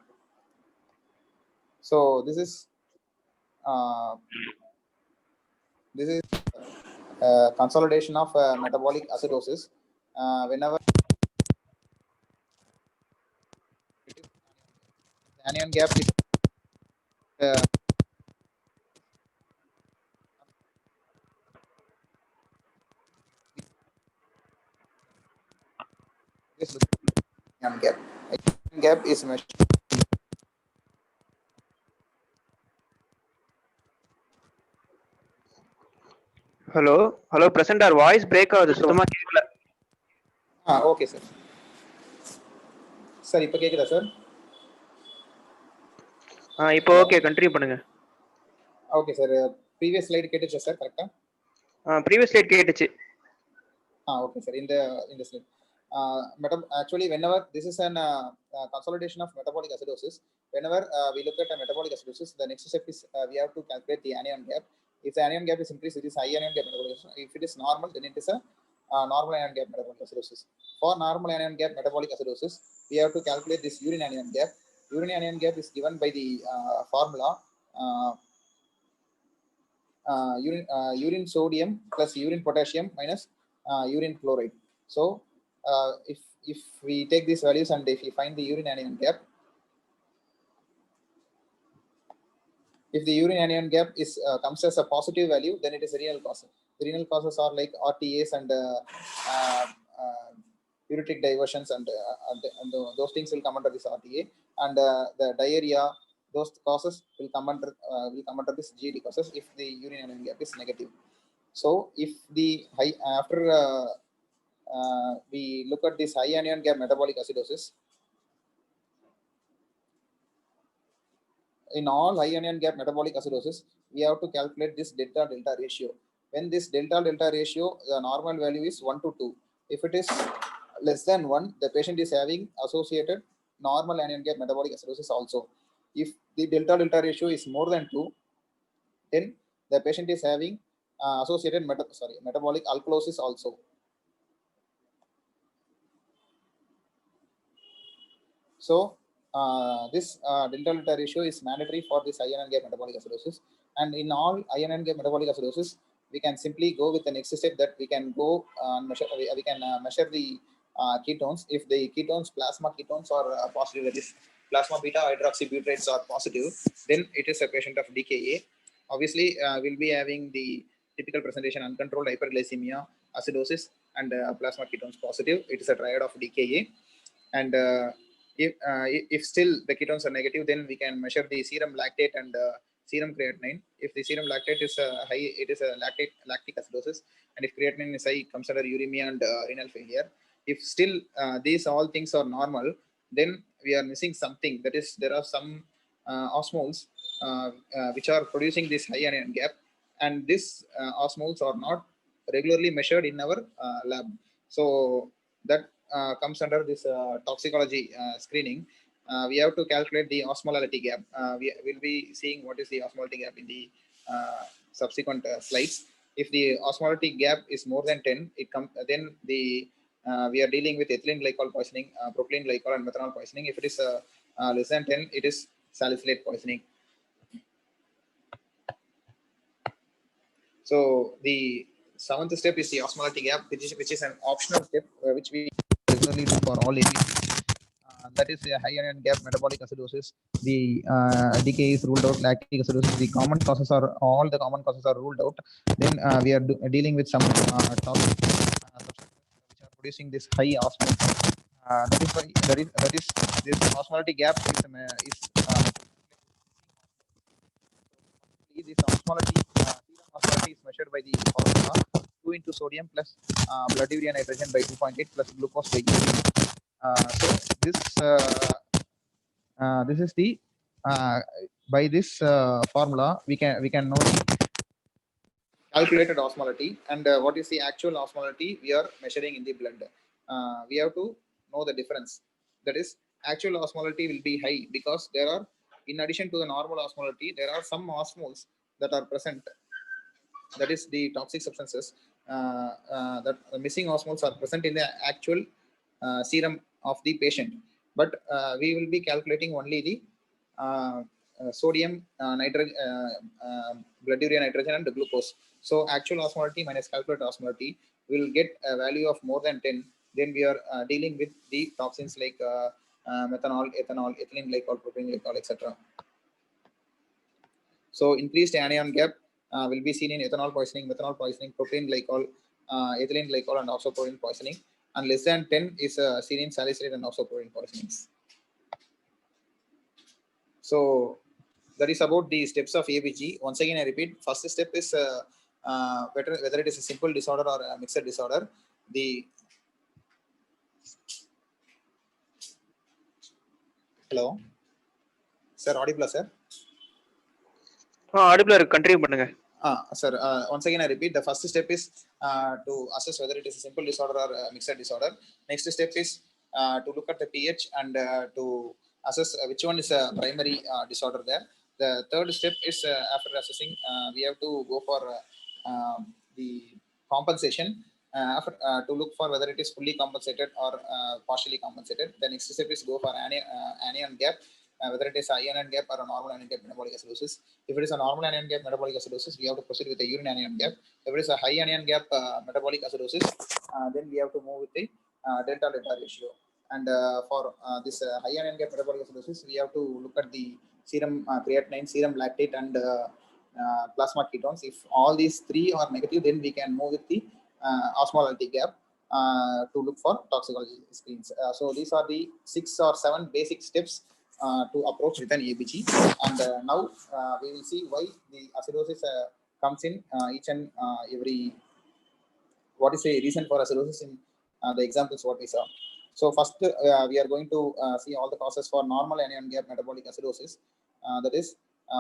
So this is consolidation of metabolic acidosis. Whenever the anion gap is this anion gap. Anion gap is measured. Hello hello பிரசன்டார் voice break ஆகுது, சுத்தமா கேட்கல. Okay sir. Sir இப்போ கேக்குதா sir? இப்போ okay, continue பண்ணுங்க. Okay sir. Previous slide கேட்டுச்சா sir? கரெக்ட்டா? ப்ரீவியஸ் ஸ்லைட் கேட்டுச்சு. Okay sir. In the slide, actually, whenever this is an consolidation of metabolic acidosis, whenever we look at a metabolic acidosis, the next step is we have to calculate the anion gap. If the anion gap is increased, it is high anion gap metabolic acidosis. If it is normal, then it is a normal anion gap metabolic acidosis. For normal anion gap metabolic acidosis, we have to calculate this urine anion gap. Urine anion gap is given by the formula urine sodium plus urine potassium minus urine chloride. So if we take these values and if we find the urine anion gap, if the urine anion gap is comes as a positive value, then it is a renal cause. The renal causes are like RTAs and ureteric diversions, and those things will come under this RTA, and the diarrhea, those causes will come under this GD causes if the urine anion gap is negative. So if the high after we look at this high anion gap metabolic acidosis, in all high anion gap metabolic acidosis, we have to calculate this delta ratio. When this delta ratio, the normal value is 1 to 2. If it is less than 1, the patient is having associated normal anion gap metabolic acidosis also. If the delta ratio is more than 2, then the patient is having associated metabolic alkalosis also. So this delta ratio is mandatory for this high anion gap metabolic acidosis. And in all high anion gap metabolic acidosis, we can simply go with the next step, that we can go we can measure the ketones. If the ketones, plasma ketones, are positive, that is plasma beta hydroxybutyrates are positive, then it is a patient of DKA. Obviously, we'll be having the typical presentation: uncontrolled hyperglycemia, acidosis, and plasma ketones positive. It is a triad of DKA. And if still the ketones are negative, then we can measure the serum lactate and serum creatinine. If the serum lactate is high, it is a lactic acidosis, and if creatinine is high, it comes under uremia and renal failure. If still these all things are normal, then we are missing something. That is, there are some osmoles which are producing this high anion gap, and these osmoles are not regularly measured in our lab. So that comes under this toxicology screening. we have to calculate the osmolality gap. We will be seeing what is the osmolality gap in the subsequent slides. If the osmolality gap is more than 10, then we are dealing with ethylene glycol poisoning, propylene glycol, and methanol poisoning. If it is less than 10, it is salicylate poisoning. So the seventh step is the osmolality gap, which is an optional step which we regularly do for all ABCs. That is a high anion gap metabolic acidosis. The decay is ruled out. Lactic acidosis. The common causes are all the common causes are ruled out. Then we are dealing with some toxic substances which are producing this high osmolality. That is why this osmolality gap is this osmolality, serum osmolality is measured by the formula 2 into sodium plus blood urea nitrogen by 2.8 plus glucose by urine. So this is the by this formula we can know the calculated osmolality and what is the actual osmolality we are measuring in the blood. We have to know the difference. That is, actual osmolality will be high because there are, in addition to the normal osmolality, there are some osmoles that are present. That is the toxic substances that the missing osmoles are present in the actual serum of the patient. But we will be calculating only the sodium, nitrogen, blood urea nitrogen, and glucose. So actual osmolality minus calculated osmolality will get a value of more than 10. Then we are dealing with the toxins like methanol, ethanol, ethylene glycol, propylene glycol, etc. So increased anion gap will be seen in ethanol poisoning, methanol poisoning, propylene glycol, ethylene glycol, and oxoproline poisoning. And less than 10 is seen in salicylate and oxoproline poisonings. So that is about the steps of ABG. Once again, I repeat, first step is whether it is a simple disorder or a mixed disorder. The hello, sir, audible, sir? audible continue பண்ணுங்க. Sir, once again, I repeat, the first step is to assess whether it is a simple disorder or a mixed disorder. Next step is to look at the pH and to assess which one is a primary disorder there. The third step is after assessing, we have to go for the compensation to look for whether it is fully compensated or partially compensated. The next step is go for anion gap, whether it is a anion gap or a normal anion gap metabolic acidosis. If it is a normal anion gap metabolic acidosis, we have to proceed with the urine anion gap. If it is a high anion gap metabolic acidosis, then we have to move with the delta ratio. And for this high anion gap metabolic acidosis, we have to look at the serum creatinine, serum lactate, and plasma ketones. If all these three are negative, then we can move with the osmolality gap to look for toxicology screens. So these are the 6 or 7 basic steps to approach with an ABG. And now we will see why the acidosis comes in each and every, what is the reason for acidosis in the examples what we saw. So first we are going to see all the causes for normal anion gap metabolic acidosis. That is,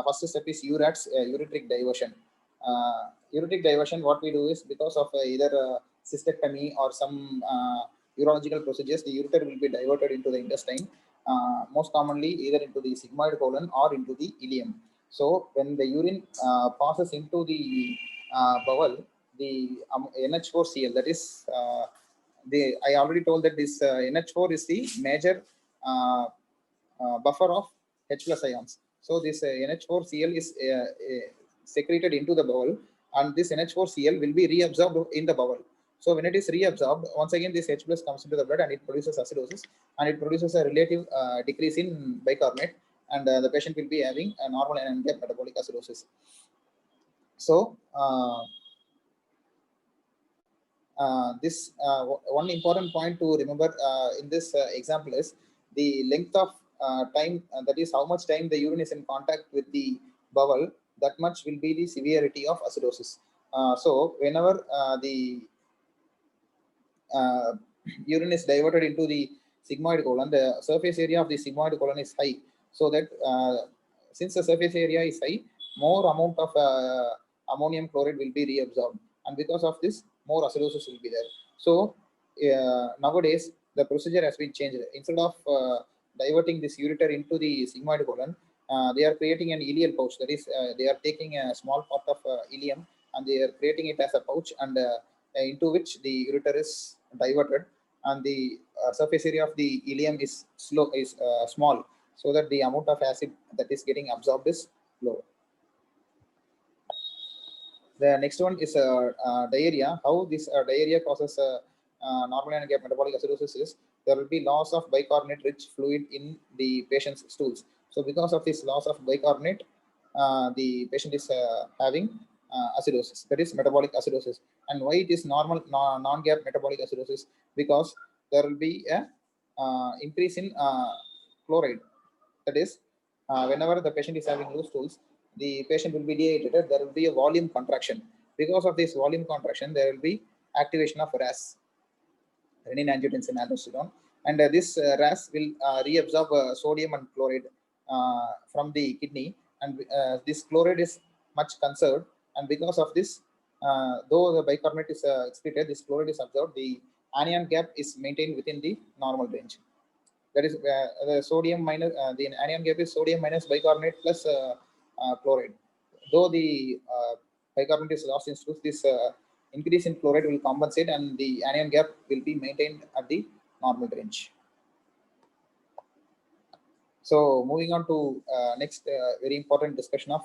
first step is URATs, ureteric diversion. Ureteric diversion, what we do is, because of either cystectomy or some urological procedures, the ureter will be diverted into the intestine, most commonly either into the sigmoid colon or into the ileum. So when the urine passes into the bowel, the NH4Cl, that is I already told that this NH4 is the major buffer of H plus ions. So this NH4Cl is secreted into the bowel, and this NH4Cl will be reabsorbed in the bowel. So when it is reabsorbed, once again this H plus comes into the blood and it produces acidosis, and it produces a relative decrease in bicarbonate, and the patient will be having a normal anion gap metabolic acidosis. So this one important point to remember in this example is the length of time, that is how much time the urine is in contact with the bowel, that much will be the severity of acidosis. So whenever the urine is diverted into the sigmoid colon, the surface area of the sigmoid colon is high, so that since the surface area is high, more amount of ammonium chloride will be reabsorbed, and because of this, more acidosis will be there. So nowadays the procedure has been changed. Instead of diverting this ureter into the sigmoid colon, they are creating an ileal pouch. That is, they are taking a small part of ileum and they are creating it as a pouch, and into which the ureter is diverted, and the surface area of the ileum is small, so that the amount of acid that is getting absorbed is low. The next one is diarrhea. How this diarrhea causes normal and gap metabolic acidosis is there will be loss of bicarbonate rich fluid in the patient's stools. So because of this loss of bicarbonate, the patient is having acidosis, that is metabolic acidosis. And why it is normal non-gap metabolic acidosis? Because there will be a increase in chloride. That is, whenever the patient is having loose stools, the patient will be dehydrated. There will be a volume contraction. Because of this volume contraction, there will be activation of RAS, renin-angiotensin aldosterone, and this RAS will reabsorb sodium and chloride from the kidney, and this chloride is much conserved. And because of this, though the bicarbonate is excreted, this chloride is absorbed. The anion gap is maintained within the normal range. That is the sodium minus the anion gap is sodium minus bicarbonate plus chloride. Though the bicarbonate is lost in stools, this increase in chloride will compensate, and the anion gap will be maintained at the normal range. So moving on to next very important discussion of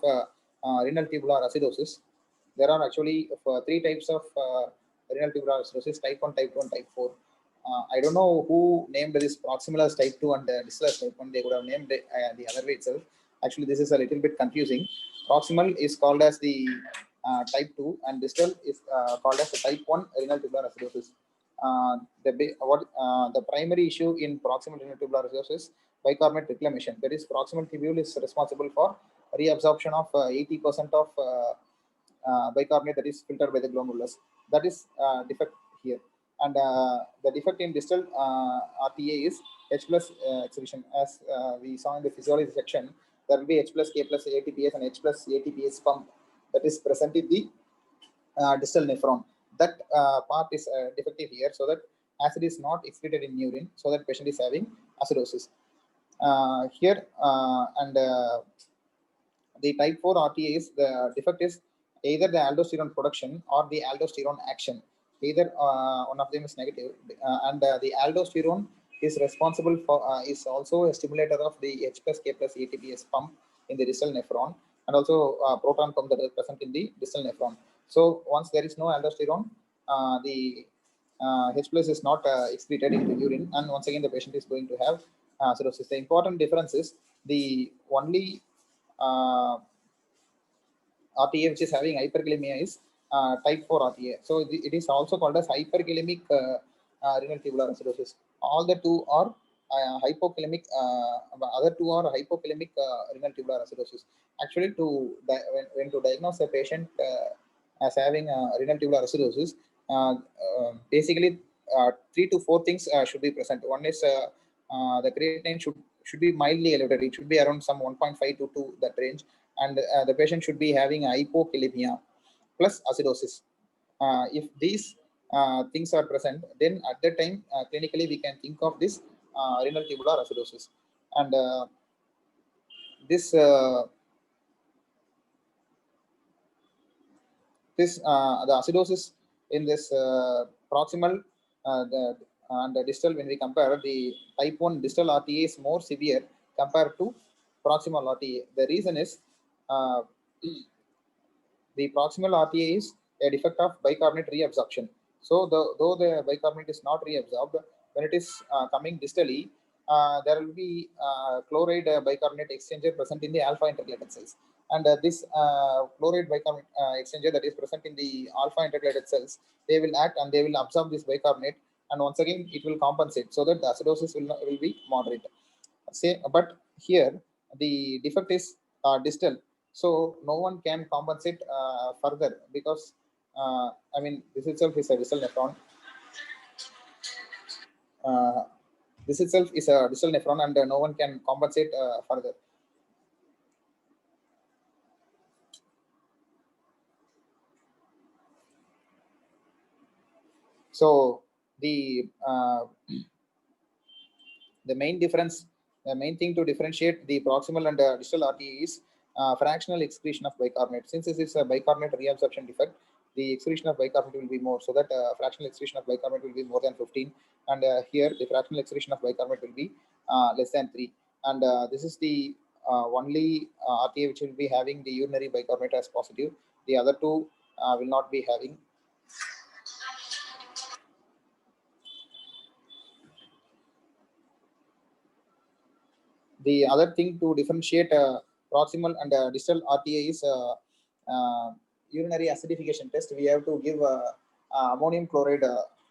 renal tubular acidosis. There are actually three types of renal tubular acidosis: type 1, type 2, and type 4. I don't know who named this proximal as type 2 and distal as type 1. They would have named it the other way itself. Actually, this is a little bit confusing. Proximal is called as the type 2, and distal is called as the type 1 renal tubular acidosis. The primary issue in proximal renal tubular acidosis is bicarbonate reclamation. That is, proximal tubule is responsible for reabsorption of 80% of bicarbonate that is filtered by the glomerulus. That is defect here. And the defect in distal RTA is H plus exhibition. As we saw in the physiology section, there will be H plus K plus ATPase and H plus ATPase pump that is present in the distal nephron. That part is defective here, so that acid is not excreted in urine, so that patient is having acidosis. Here and the type 4 RTA is the defect is either the aldosterone production or the aldosterone action. Either one of them is negative, and the aldosterone is responsible for is also a stimulator of the H plus K plus ATPase pump in the distal nephron, and also proton pump that is present in the distal nephron. So once there is no aldosterone, the H plus is not excreted into urine, and once again the patient is going to have cirrhosis. The important difference is the only RTA which is having hyperkalemia is type 4 RTA. So it is also called as hyperkalemic renal tubular acidosis. All the two are hypokalemic. Other two are hypokalemic renal tubular acidosis. Actually, when to diagnose a patient as having renal tubular acidosis, basically 3 to 4 things should be present. One is the creatinine should be mildly elevated. It should be around some 1.5 to 2, that range, and the patient should be having hypokalemia plus acidosis. If these things are present, then at that time clinically we can think of this renal tubular acidosis. And this the acidosis in this proximal and the distal, when we compare, the type 1 distal RTA is more severe compared to proximal RTA. The reason is the proximal RTA is a defect of bicarbonate reabsorption. So though the bicarbonate is not reabsorbed, when it is coming distally, there will be chloride bicarbonate exchanger present in the alpha intercalated cells. And this chloride bicarbonate exchanger that is present in the alpha intercalated cells, they will act and they will absorb this bicarbonate, and once again it will compensate, so that the acidosis will be moderate. But here the defect is distal, so no one can compensate further, because I mean, this itself is a distal nephron. This itself is a distal nephron, and no one can compensate further. So the main difference The main thing to differentiate the proximal and distal RTA is fractional excretion of bicarbonate. Since this is a bicarbonate reabsorption defect, the excretion of bicarbonate will be more, so that fractional excretion of bicarbonate will be more than 15, and here the fractional excretion of bicarbonate will be less than 3. And this is the only RTA which will be having the urinary bicarbonate as positive. The other two will not be having. The other thing to differentiate proximal and distal RTA is urinary acidification test. We have to give ammonium chloride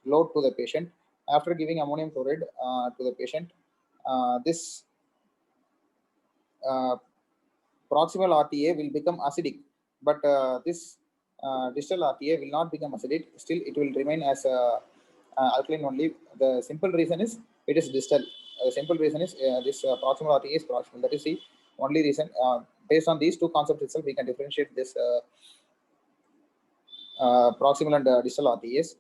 load to the patient. After giving ammonium chloride to the patient, this proximal RTA will become acidic, but this distal RTA will not become acidic. Still, it will remain as alkaline only. The simple reason is it is distal. The simple reason is this proximal RTA is proximal. That is the only reason. Based on these two concepts itself, we can differentiate this proximal and distal RTAs.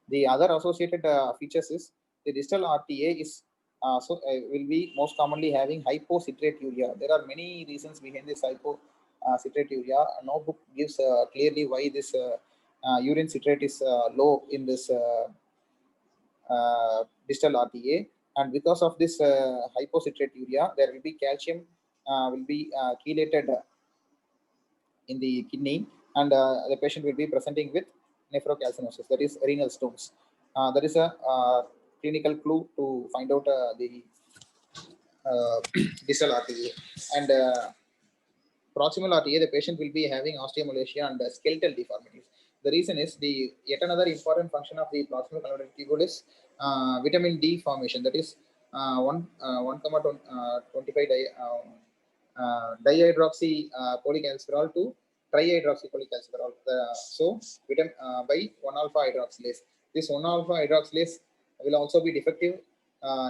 The other associated features is the distal RTA is will be most commonly having hypocitraturia. There are many reasons behind this hypocitraturia. No book gives clearly why this urine citrate is low in this distal RTA, and because of this hypocitraturia, there will be calcium will be chelated in the kidney, and the patient will be presenting with nephrocalcinosis, that is renal stones. That is a clinical clue to find out the distal RTA. And proximal RTA, the patient will be having osteomalacia and skeletal deformities. The reason is the yet another important function of the proximal convoluted tubule is vitamin D formation. That is 1,25 dihydroxy polycalciferol to trihydroxy polycalciferol. So vitamin by 1-alpha hydroxylase. This 1-alpha hydroxylase will also be defective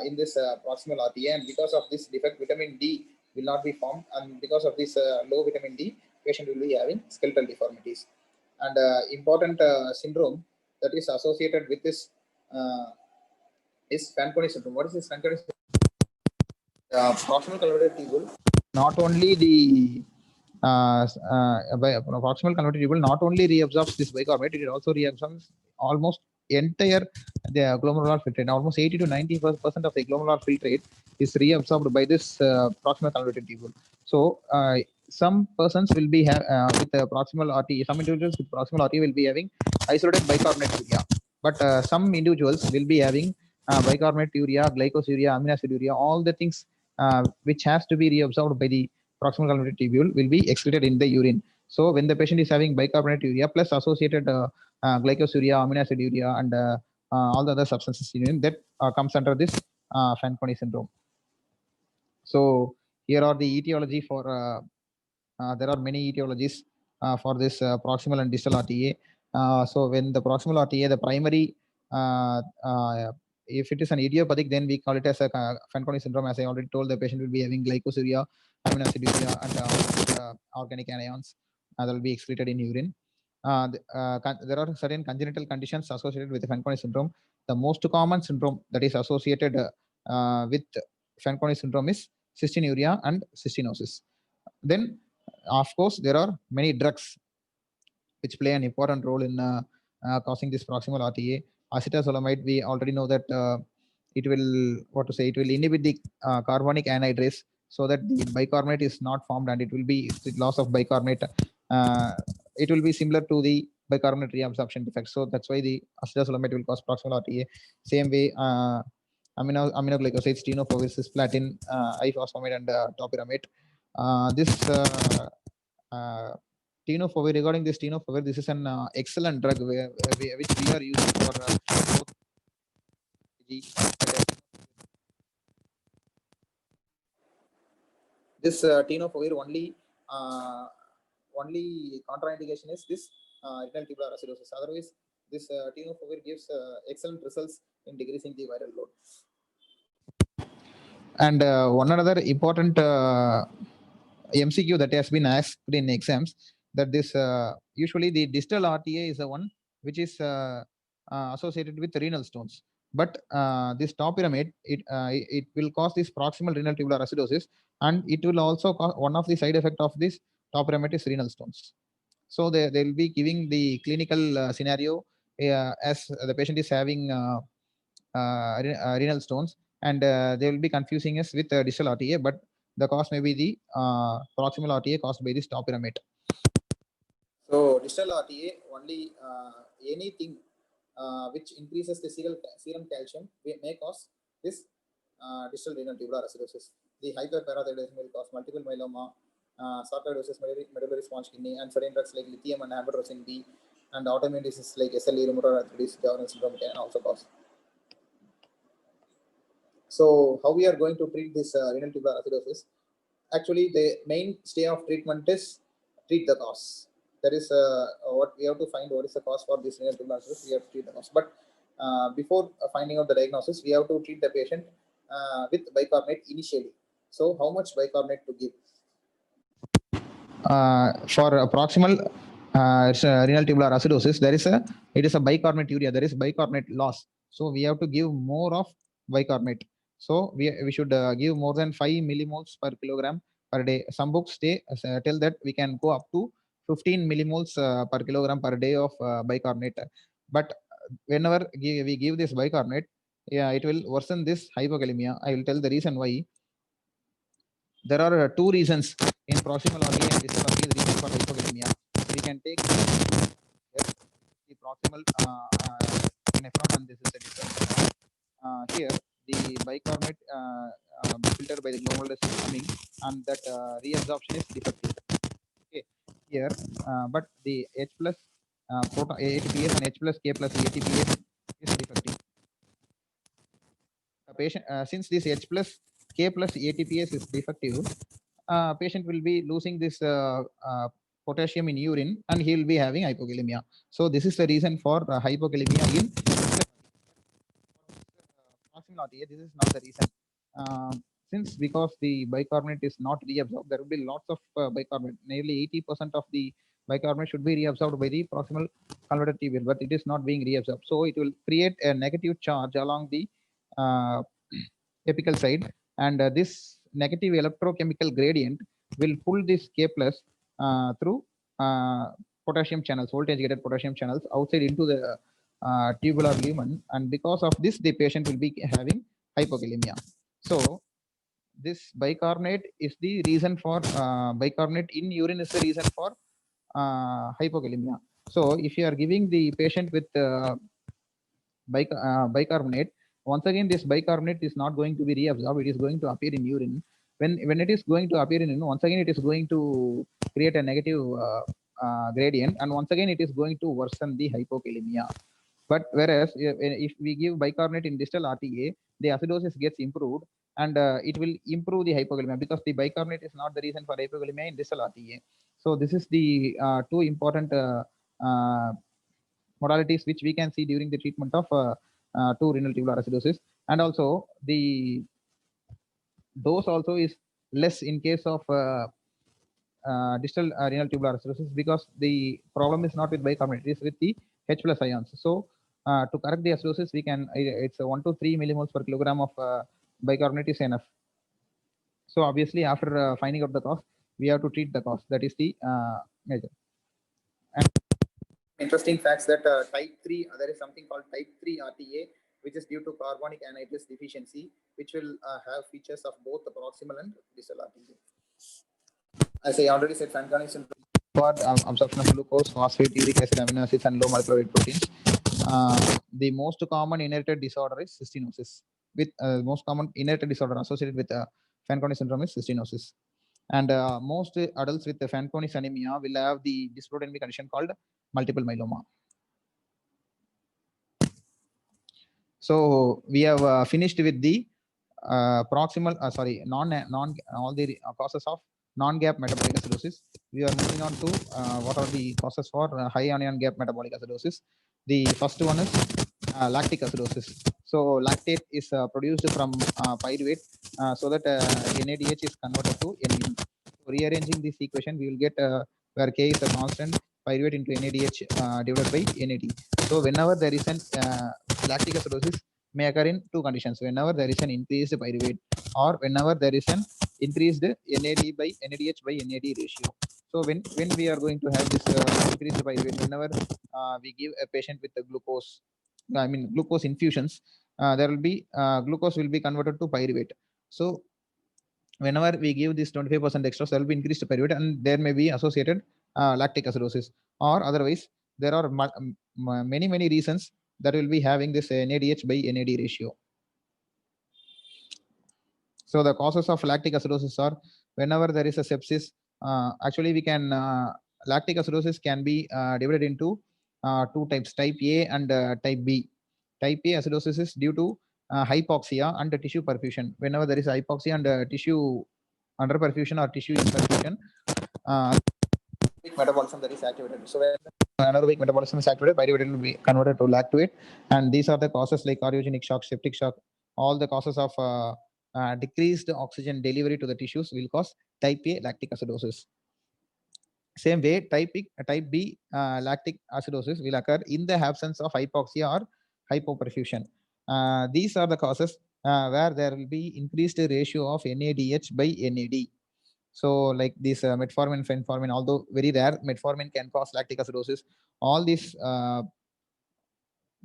in this proximal RTA, and because of this defect, vitamin D will not be formed, and because of this low vitamin D, patient will be having skeletal deformities. And important syndrome that is associated with this is Fanconi syndrome. What is this Fanconi syndrome? Proximal convoluted tubule, not only the proximal convoluted tubule not only reabsorbs this bicarbonate, it also reabsorbs almost entire the glomerular filtrate. Almost 80 to 90% of the glomerular filtrate is reabsorbed by this proximal convoluted tubule. So some persons will be with proximal RTA. Some individuals with proximal RTA will be having isolated bicarbonate urea, but some individuals will be having bicarbonate urea, glycosuria, amino acid urea, all the things which has to be reabsorbed by the proximal convoluted tubule will be excreted in the urine. So when the patient is having bicarbonate urea plus associated glycosuria, amino acid urea, and all the other substances in urine, that comes under this Fanconi syndrome. So here are the etiology for there are many etiologies for this proximal and distal RTA. So when the proximal RTA, the primary if it is an idiopathic, then we call it as a Fanconi syndrome. As I already told, the patient will be having glycosuria, amino acid urea, and organic anions that will be excreted in urine. There are certain congenital conditions associated with Fanconi syndrome. The most common syndrome that is associated with Fanconi syndrome is cystinuria and cystinosis. Then, of course, there are many drugs which play an important role in causing this proximal RTA. Acetazolamide, we already know that it will it will inhibit the carbonic anhydrase, so that the bicarbonate is not formed, and it will be loss of bicarbonate. It will be similar to the bicarbonate reabsorption defect. So that's why the acetazolamide will cause proximal RTA. Same way, aminoglycosides, tenofovir, cisplatin, ifosfamide, and topiramate. This tenofovir, regarding this tenofovir, this is an excellent drug which we are using for both. This tenofovir only contraindication is this renal tubular acidosis. Otherwise, this tenofovir gives excellent results in decreasing the viral load. And one another important MCQ that has been asked in exams, that this usually the distal RTA is the one which is associated with renal stones. but this topiramate, it will cause this proximal renal tubular acidosis, and it will also cause one of the side effect of this topiramate is renal stones. So they will be giving the clinical scenario as the patient is having renal stones, and they will be confusing us with distal RTA, but the cause may be the proximal RTA caused by this topiramate. So distal RTA only anything which increases the serum calcium may cause this distal renal tubular acidosis. The hyperparathyroidism will cause multiple myeloma, sarcoidosis, medullary sponge kidney, and certain drugs like lithium and ambertaurin B, and autoimmune diseases like SLE, rheumatoid arthritis, Jordan syndrome can also cause. So how we are going to treat this renal tubular acidosis? Actually, the mainstay of treatment is treat the cause. That is what we have to find, what is the cause for this renal tubular acidosis. We have to treat the cause. But before finding out the diagnosis, we have to treat the patient with bicarbonate initially. So how much bicarbonate to give? For proximal renal tubular acidosis, it is a bicarbonate urea. There is bicarbonate loss. So we have to give more of bicarbonate. So we should give more than 5 millimoles per kilogram per day. Some books tell that we can go up to 15 millimoles per kilogram per day of bicarbonate. But whenever we give this bicarbonate, yeah, it will worsen this hypokalemia. I will tell the reason why. There are two reasons in proximal RTA and distal RTA. The reason for hypokalemia, we can take the proximal nephron, and this is the distal. Here, the bicarbonate filtered by the glomerulus is coming, and that reabsorption is defective. Okay, here, but the H plus ATPase and H plus K plus ATPase is defective. The patient, since this H plus K plus ATPase is defective, patient will be losing this potassium in urine, and he will be having hypokalemia. So this is the reason for hypokalemia in proximal RTA. This is not the reason. Since because the bicarbonate is not reabsorbed, there will be lots of bicarbonate. Nearly 80% of the bicarbonate should be reabsorbed by the proximal convoluted tubule, but it is not being reabsorbed. So it will create a negative charge along the apical side, and this negative electrochemical gradient will pull this K plus through potassium channels, voltage gated potassium channels outside into the tubular lumen, and because of this, the patient will be having hypokalemia. So this bicarbonate is the reason for bicarbonate in urine is the reason for hypokalemia. So if you are giving the patient with bicarbonate, once again this bicarbonate is not going to be reabsorbed. It is going to appear in urine. When it is going to appear in urine, once again it is going to create a negative gradient, and once again it is going to worsen the hypokalemia. But whereas if we give bicarbonate in distal RTA, the acidosis gets improved, and it will improve the hypokalemia, because the bicarbonate is not the reason for hypokalemia in distal RTA. So this is the two important modalities which we can see during the treatment of 2 renal tubular acidosis. And also the dose also is less in case of distal renal tubular acidosis, because the problem is not with bicarbonate, it is with the H plus ions. So to correct the acidosis, we can, it's 1 to 3 millimoles per kilogram of bicarbonate is enough. So obviously after finding out the cause, we have to treat the cause. That is the measure. And interesting facts that type 3, there is something called type 3 RTA, which is due to carbonic anhydrase deficiency, which will have features of both the proximal and distal RTA. As I already said, Fanconi syndrome for absorption of glucose, phosphate, uric acid, amino acids, and low molecular weight proteins. The most common inherited disorder is cystinosis. With most common inherited disorder associated with Fanconi syndrome is cystinosis. And most adults with the Fanconi's anemia will have the dysproteinemic condition called multiple myeloma. So we have finished with the proximal, all the causes of non-gap metabolic acidosis. We are moving on to what are the causes for high anion gap metabolic acidosis. The first one is lactic acidosis. So lactate is produced from pyruvate, so that NADH is converted to NAD. So rearranging this equation, we will get where K is a constant, pyruvate into NADH divided by NAD. So whenever there is an lactic acidosis, may occur in two conditions: whenever there is an increased pyruvate or whenever there is an increased NADH by NAD ratio. So when we are going to have this increased pyruvate, whenever we give a patient with the glucose infusions, there will be glucose will be converted to pyruvate. So whenever we give this 25% extra, there will be increased pyruvate, and there may be associated lactic acidosis. Or otherwise, there are many reasons that will be having this NADH by NAD ratio. So the causes of lactic acidosis are whenever there is a sepsis. Actually, we can lactic acidosis can be divided into two types: type A and type B. Type A acidosis is due to hypoxia and tissue perfusion. Whenever there is hypoxia and tissue under perfusion or tissue imperfusion, metabolism that is activated. So when anaerobic metabolism is activated, pyruvate will be converted to lactate, and these are the causes like cardiogenic shock, septic shock. All the causes of decreased oxygen delivery to the tissues will cause type A lactic acidosis. Same way, type B lactic acidosis will occur in the absence of hypoxia or hypoperfusion. These are the causes where there will be increased ratio of NADH by NAD. So like this metformin, fenformin, although very rare, metformin can cause lactic acidosis. All these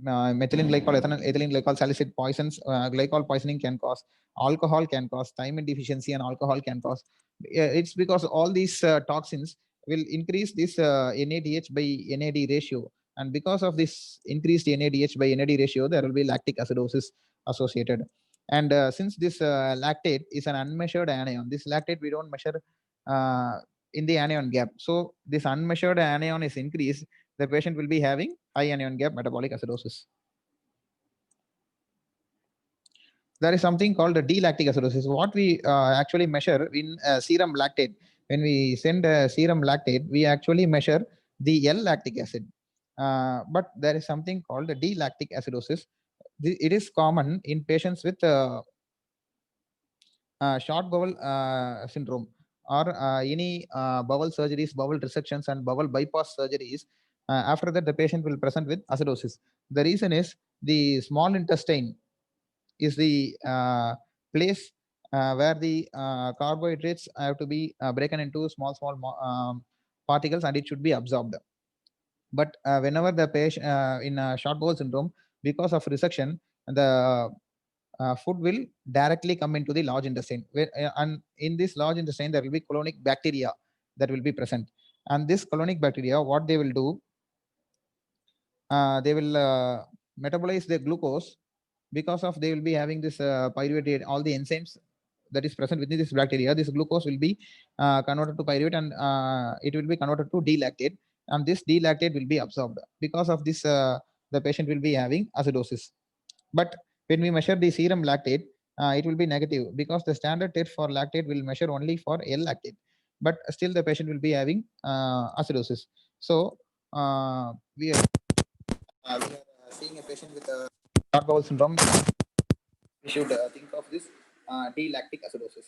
methylene glycol, ethylene glycol, salicylate poisons, glycol poisoning can cause, alcohol can cause, thiamine deficiency and alcohol can cause. It's because all these toxins will increase this NADH by NAD ratio, and because of this increased NADH by NAD ratio, there will be lactic acidosis associated. And since this lactate is an unmeasured anion, this lactate we don't measure in the anion gap. So this unmeasured anion is increased, the patient will be having high anion gap metabolic acidosis. There is something called the D-lactic acidosis. What we actually measure in serum lactate, when we send serum lactate, we actually measure the L-lactic acid. But there is something called the D-lactic acidosis. It is common in patients with short bowel syndrome or any bowel surgeries, bowel resections, and bowel bypass surgeries. After that, the patient will present with acidosis. The reason is the small intestine is the place where the carbohydrates have to be broken into small particles, and it should be absorbed. But whenever the patient in short bowel syndrome, because of resection, the food will directly come into the large intestine, and in this large intestine there will be colonic bacteria that will be present. And this colonic bacteria, what they will do, they will metabolize the glucose. Because of they will be having this pyruvate, all the enzymes that is present within this bacteria, this glucose will be converted to pyruvate, and it will be converted to D-lactate, and this D-lactate will be absorbed. Because of this, the patient will be having acidosis. But when we measure the serum lactate, it will be negative, because the standard test for lactate will measure only for L-lactate, but still the patient will be having acidosis. So we are seeing a patient with a short bowel syndrome, we should think of this D-lactic acidosis.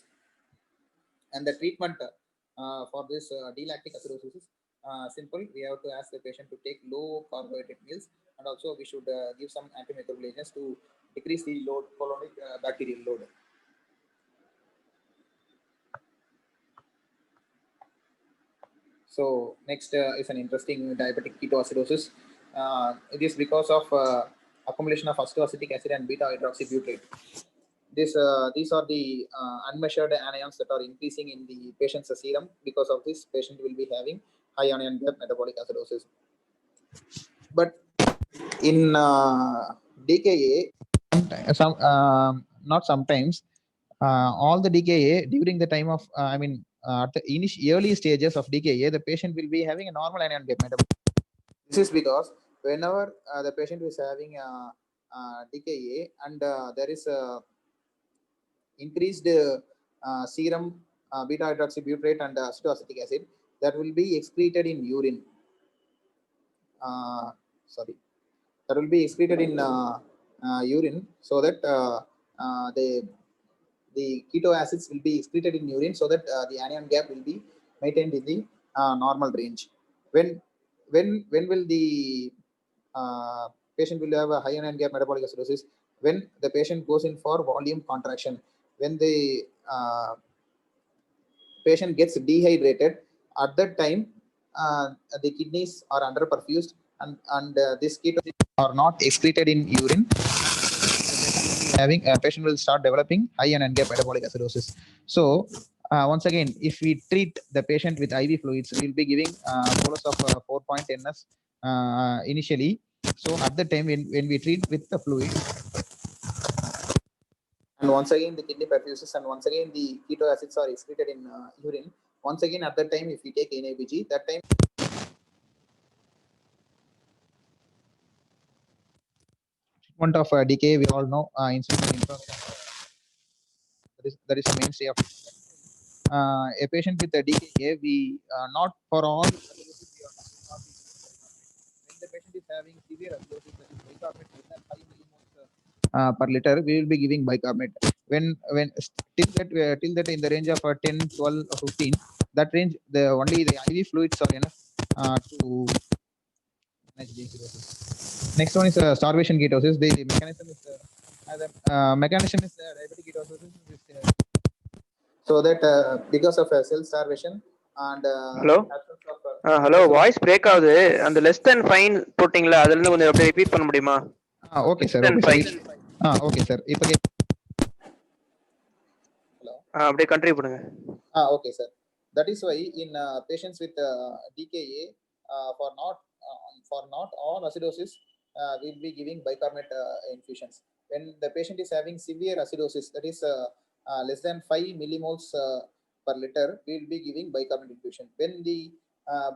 And the treatment for this D-lactic acidosis is simple. We have to ask the patient to take low carbohydrate meals, and also we should give some antimicrobial agents to decrease the load, colonic bacterial load. So next is an interesting diabetic ketoacidosis. It is because of accumulation of phosphoacetic acid and beta hydroxybutyrate. These are the unmeasured anions that are increasing in the patient's serum. Because of this, patient will be having high anion gap metabolic acidosis. But in DKA, not sometimes, all the DKA during the time of, at the early stages of DKA, the patient will be having a normal anion gap metabolic. This is because whenever the patient is having DKA and there is a increased serum beta hydroxybutyrate and acetoacetic acid, that will be excreted in urine. That will be excreted in urine, so that the keto acids will be excreted in urine, so that the anion gap will be maintained in the normal range. When will the patient will have a high anion gap metabolic acidosis? when the patient goes in for volume contraction, when the patient gets dehydrated, at that time the kidneys are underperfused, and these ketones are not excreted in urine. Having a patient will start developing high NN gap metabolic acidosis. So once again, if we treat the patient with IV fluids, we will be giving bolus of 4 ns initially. So at the time when we treat with the fluid, and once again the kidney perfuses, and once again the keto acids are excreted in urine. Once again, at that time, if we take NABG, that time treatment of DKA, we all know insulin inflammation. That is the mainstay of a patient with a DKA. We not for all acidosis, we are not when the patient is having severe acidosis, that is bicarbonate less than 5 millimoles per liter, we will be giving bicarbonate. When till that in the range of 10, 12, or 15, that range, the only the IV fluids are enough to manage the acidosis. Next one is starvation ketosis. The mechanism is diabetic ketosis. So that because of cell starvation and hello absence of hello voice break ஆகுது. அந்த less than fine போட்டிங்களா, அதுல இருந்து கொஞ்சம் அப்படியே repeat பண்ண முடியுமா? Okay sir, okay sir. இப்போ ஹலோ, அப்படியே கண்டினியூ பண்ணுங்க. okay sir. That is why in patients with DKA, for not all acidosis, we will be giving bicarbonate infusions. When the patient is having severe acidosis, that is less than 5 millimoles per liter, we will be giving bicarbonate infusion. When the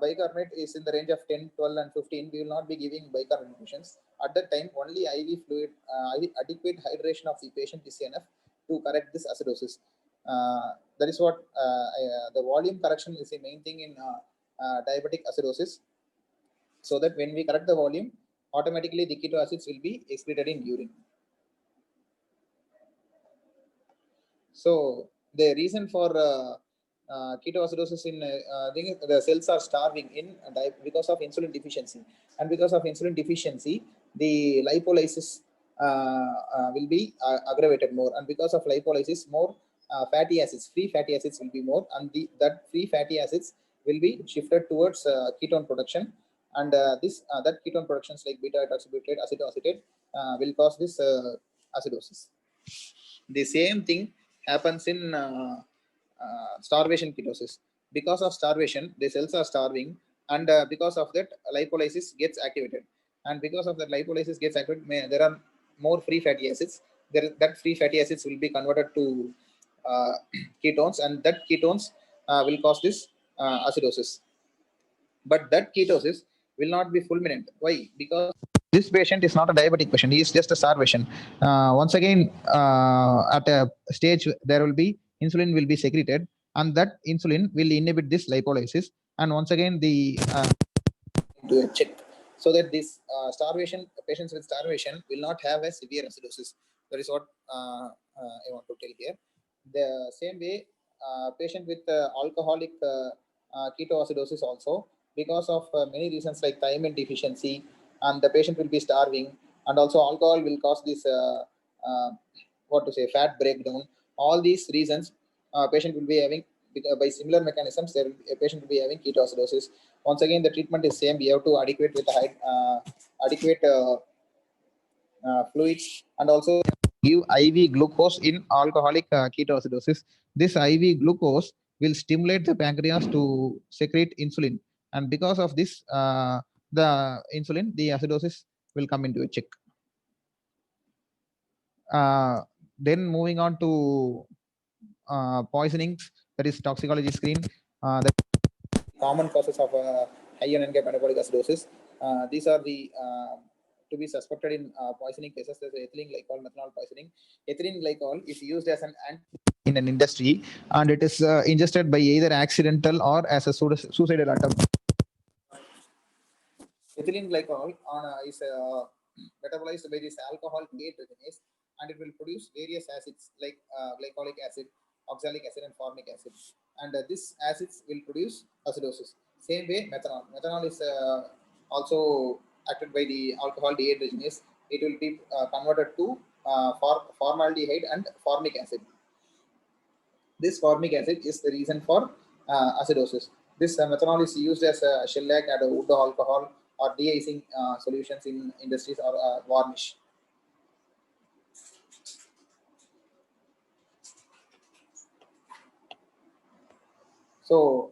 bicarbonate is in the range of 10, 12, and 15, we will not be giving bicarbonate infusions. At that time, only IV fluid, adequate hydration of the patient is enough to correct this acidosis. That is what the volume correction is the main thing in diabetic acidosis, so that when we correct the volume, automatically the keto acids will be excreted in urine. So the reason for ketoacidosis in the cells are starving in because of insulin deficiency, and because of insulin deficiency, the lipolysis will be aggravated more, and because of lipolysis, more fatty acids, free fatty acids will be more, and that free fatty acids will be shifted towards ketone production, and that ketone productions like beta hydroxybutyrate, acetoacetate will cause this acidosis. The same thing happens in starvation ketosis. Because of starvation, the cells are starving, and because of that, lipolysis gets activated, and because of that lipolysis gets activated, there are more free fatty acids. That free fatty acids will be converted to ketones, and that ketones will cause this acidosis. But that ketosis will not be fulminant. Why? Because this patient is not a diabetic patient. He is just a starvation. Once again, at a stage, there will be insulin will be secreted, and that insulin will inhibit this lipolysis. And once again, the do a check, so that this starvation patients with starvation will not have a severe acidosis. That is what I want to tell here. The same way, patient with alcoholic ketoacidosis also, because of many reasons like thiamine deficiency, and the patient will be starving, and also alcohol will cause this fat breakdown. All these reasons, patient will be having, by similar mechanisms, a patient will be having ketoacidosis. Once again, the treatment is same. We have to adequate with adequate fluids, and also give IV glucose in alcoholic ketoacidosis. This IV glucose will stimulate the pancreas to secrete insulin, and because of this, the insulin, the acidosis will come into a check. Then moving on to poisonings, that is toxicology screen. The common causes of high NN-gap metabolic acidosis. These are the to be suspected in poisoning cases. There's ethylene glycol, methanol poisoning. Ethylene glycol is used as an in an industry, and it is ingested by either accidental or as a suicidal attempt. Ethylene glycol is metabolized by this alcohol dehydrogenase, and it will produce various acids like glycolic acid, oxalic acid, and formic acid. And these acids will produce acidosis. Same way, methanol. Methanol is also acted by the alcohol dehydrogenase. It will be converted to formaldehyde and formic acid. This formic acid is the reason for acidosis. This methanol is used as a shellac and a wood alcohol or de-icing solutions in industries or varnish. So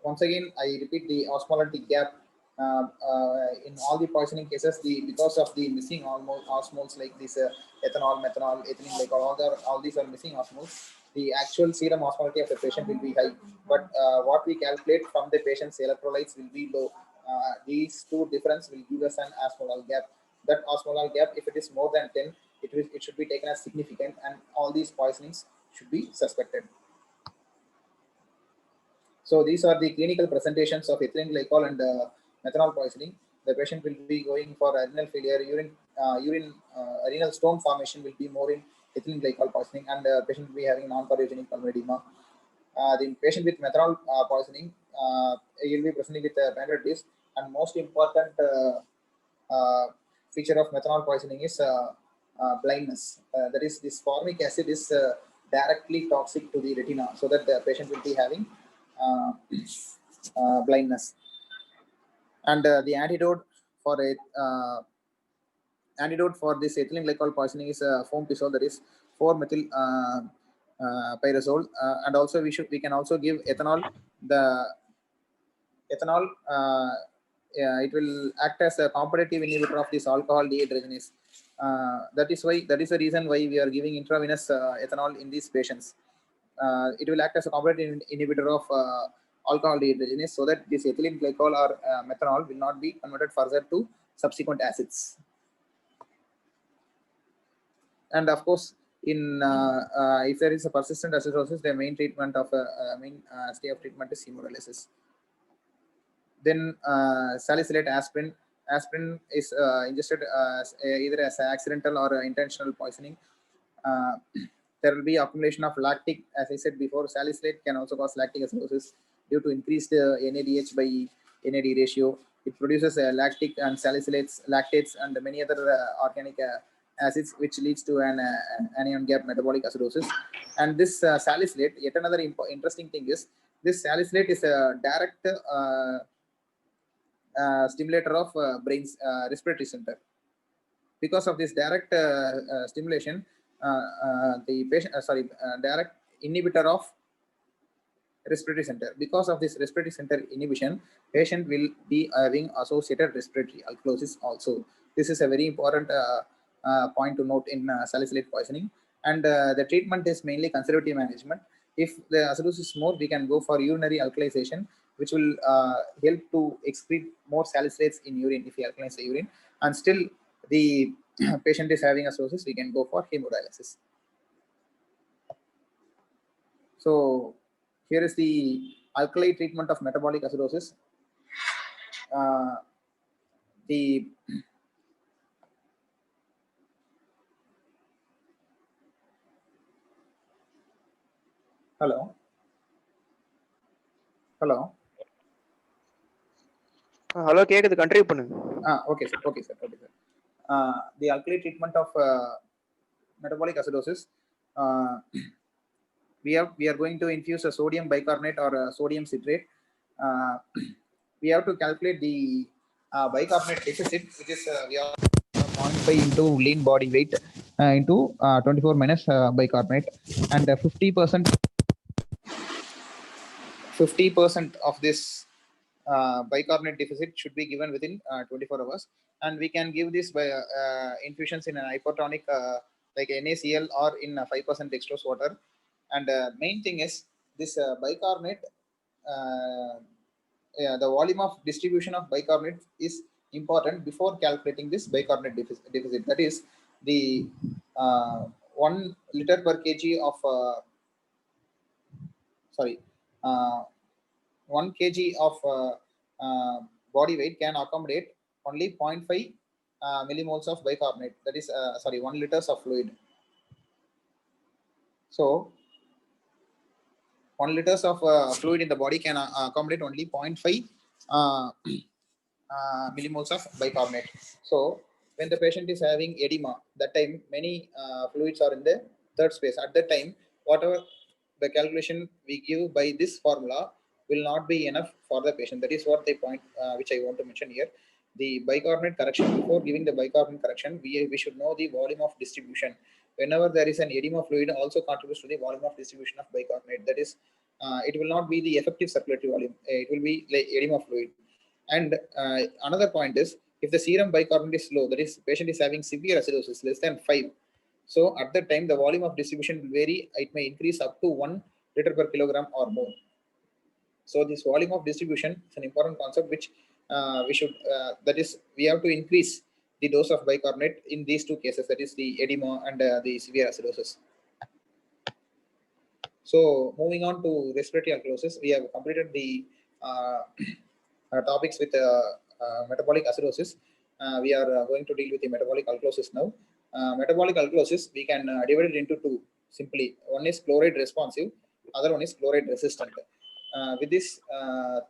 once again, I repeat the osmolality gap. In all the poisoning cases, because of the missing osmoles like this ethanol, methanol, ethylene glycol, all these are missing osmoles. The actual serum osmolality of the patient will be high, but what we calculate from the patient's electrolytes will be low. These two difference will give us an osmolar gap. That osmolar gap, if it is more than 10, it should be taken as significant, and all these poisonings should be suspected. So these are the clinical presentations of ethylene glycol and methanol poisoning. The patient will be going for renal failure, renal stone formation will be more in ethylene glycol poisoning, and the patient will be having non-cardiogenic pulmonary edema. The patient with methanol poisoning, he will be presenting with pancreatitis, and most important feature of methanol poisoning is blindness. That is, this formic acid is directly toxic to the retina, so that the patient will be having blindness. And the antidote for this ethylene glycol poisoning is foampisol, that is 4-methyl pyrazole, and also we can also give ethanol. The ethanol it will act as a competitive inhibitor of this alcohol dehydrogenase. That is the reason why we are giving intravenous ethanol in these patients. It will act as a competitive inhibitor of alcohol dehydrogenase, so that this ethylene glycol or methanol will not be converted further to subsequent acids. And of course, in if there is a persistent acidosis, the main treatment of main stay of treatment is hemodialysis. Then salicylate aspirin. Aspirin is ingested either as accidental or intentional poisoning. There will be accumulation of lactic, as I said before. Salicylate can also cause lactic acidosis due to increased NADH by NAD ratio. It produces lactic and salicylates, lactates, and many other organic acids, which leads to an anion gap metabolic acidosis. And this salicylate, yet another interesting thing is, this salicylate is a direct stimulator of brain's respiratory center. Because of this direct stimulation, the patient, direct inhibitor of respiratory center. Because of this respiratory center inhibition, patient will be having associated respiratory alkalosis also. This is a very important point to note in salicylate poisoning. And the treatment is mainly conservative management. If the acidosis is more, we can go for urinary alkalization, which will help to excrete more salicylates in urine if we alkalize the urine. And still the patient is having acidosis, we can go for hemodialysis. So here is the alkali treatment of metabolic acidosis. Hello. Hello கேக்குது, continue பண்ணுங்க. Okay sir. The alkali treatment of metabolic acidosis, we are going to infuse a sodium bicarbonate or a sodium citrate. We have to calculate the bicarbonate deficit, which is we are 0.5 into lean body weight into 24 minus bicarbonate, and 50% of this bicarbonate deficit should be given within 24 hours, and we can give this by infusions in an hypertonic like NaCl or in 5% dextrose water. And main thing is this bicarbonate, the volume of distribution of bicarbonate is important before calculating this bicarbonate deficit. That is the 1 liter per kg of 1 kg of body weight can accommodate only 0.5 millimoles of bicarbonate. That is 1 liters of fluid. So 1 liters of fluid in the body can accommodate only 0.5 millimoles of bicarbonate. So when the patient is having edema, that time many fluids are in the third space. At that time, whatever the calculation we give by this formula will not be enough for the patient. That is what the point which I want to mention here. The bicarbonate correction, before giving the bicarbonate correction, we should know the volume of distribution. Whenever there is an edema fluid, also contributes to the volume of distribution of bicarbonate. That is, it will not be the effective circulatory volume. It will be like edema fluid. And another point is, if the serum bicarbonate is low, that is, patient is having severe acidosis less than 5. So at that time, the volume of distribution will vary. It may increase up to 1 liter per kilogram or more. So this volume of distribution is an important concept which we should, that is, we have to increase the dose of bicarbonate in these two cases, that is the edema and the severe acidosis. So moving on to respiratory alkalosis, we have completed the topics with metabolic acidosis. We are going to deal with the metabolic alkalosis now. Metabolic alkalosis, we can divide it into two simply. One is chloride responsive, other one is chloride resistant. With this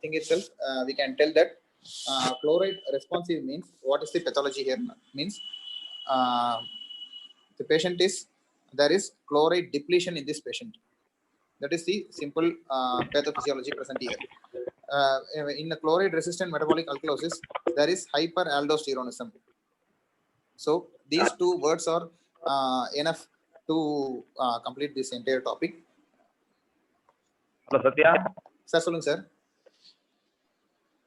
thing itself, we can tell that chloride responsive means, what is the pathology here? Means the patient is, there is chloride depletion in this patient. That is the simple pathophysiology present here. In the chloride resistant metabolic alkalosis, there is hyperaldosteronism. So these two words are enough to complete this entire topic. Hello Sathya, sir சொல்லுங்க sir.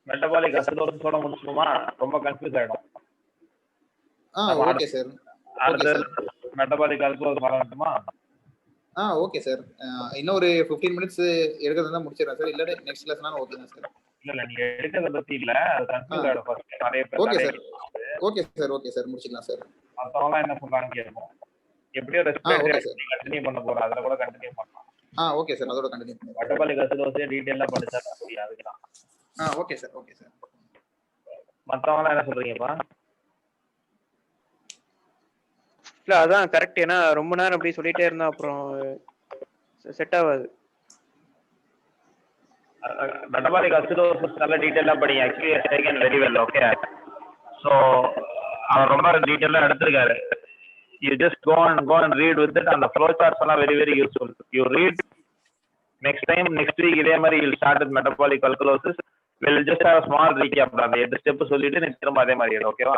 Metabolic அசிடோசிஸோட முடிச்சுமா? ரொம்ப confuse ஆயிடும். Okay sir. அடுத்து metabolic alcohol வரணுமா? Okay sir. இன்னொரு 15 minutes எடுக்கிறதா முடிச்சிடறேன் sir. இல்ல next கிளாஸ்னால ஓகேங்க sir. இல்ல நீங்க எடுக்கிறத பத்தி இல்ல, அது கன்ஃபியூஸ் ஆயிடும். ஃபர்ஸ்ட் நிறைய பேர் ஓகே சார். ஓகே சார் முடிச்சிடலாம் சார். மத்தவங்க என்ன சொல்றாங்க கேட்போம். எப்படியோ ரெஸ்பிரேட்டரி கண்டினியூ பண்ண போறோம், அதுல கூட கண்டினியூ பண்ணலாம். ஓகே சார், அதோட கண்டினியூ பண்ணுங்க. மெட்டபாலிக் அசிடோசிஸ் டீடைலா படிச்சா புரியும், அதுதான். Okay sir. மத்தவங்க என்ன சொல்றீங்கப்பா? இல்ல அதான் கரெக்ட். ஏன்னா ரொம்ப நேரம் அப்படி சொல்லிட்டே இருந்தா அப்புறம் செட் ஆகாது. மெட்டபாலிக் அசிடோசிஸ் நல்ல டீடைலா படிங்க. Actually taken very well. Okay, so அவர் ரொம்ப டீடைலா எடுத்திருக்காரு. You just go and read with it, and the flow charts are very very useful. You read next week இதே மாதிரி you'll start with metabolic alkalosis. We'll just have a small recap. அந்த 8 step சொல்லிட்டு நீ திரும்ப அதே மாதிரி எடு. ஓகேவா?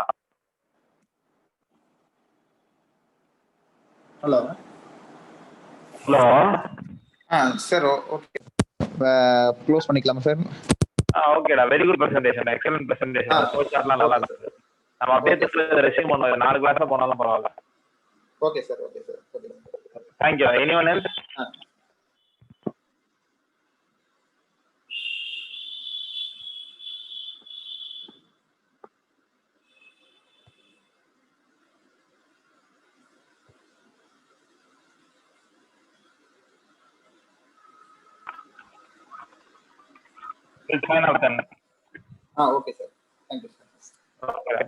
Hello sir. ஓகே, க்ளோஸ் பண்ணிக்கலாமா சார்? ஓகேடா, very good presentation, excellent presentation. Flow சார்ட்லாம் நல்லா இருந்துச்சு. நம்ம அப்படியே ரெஸ்யூம் பண்ணுவோம். 4 கிளாஸ்ல போனாலும் பரவாயில்ல. Okay sir. Thank you. Anyone else? We'll sign out then. Okay sir. Thank you sir. Okay.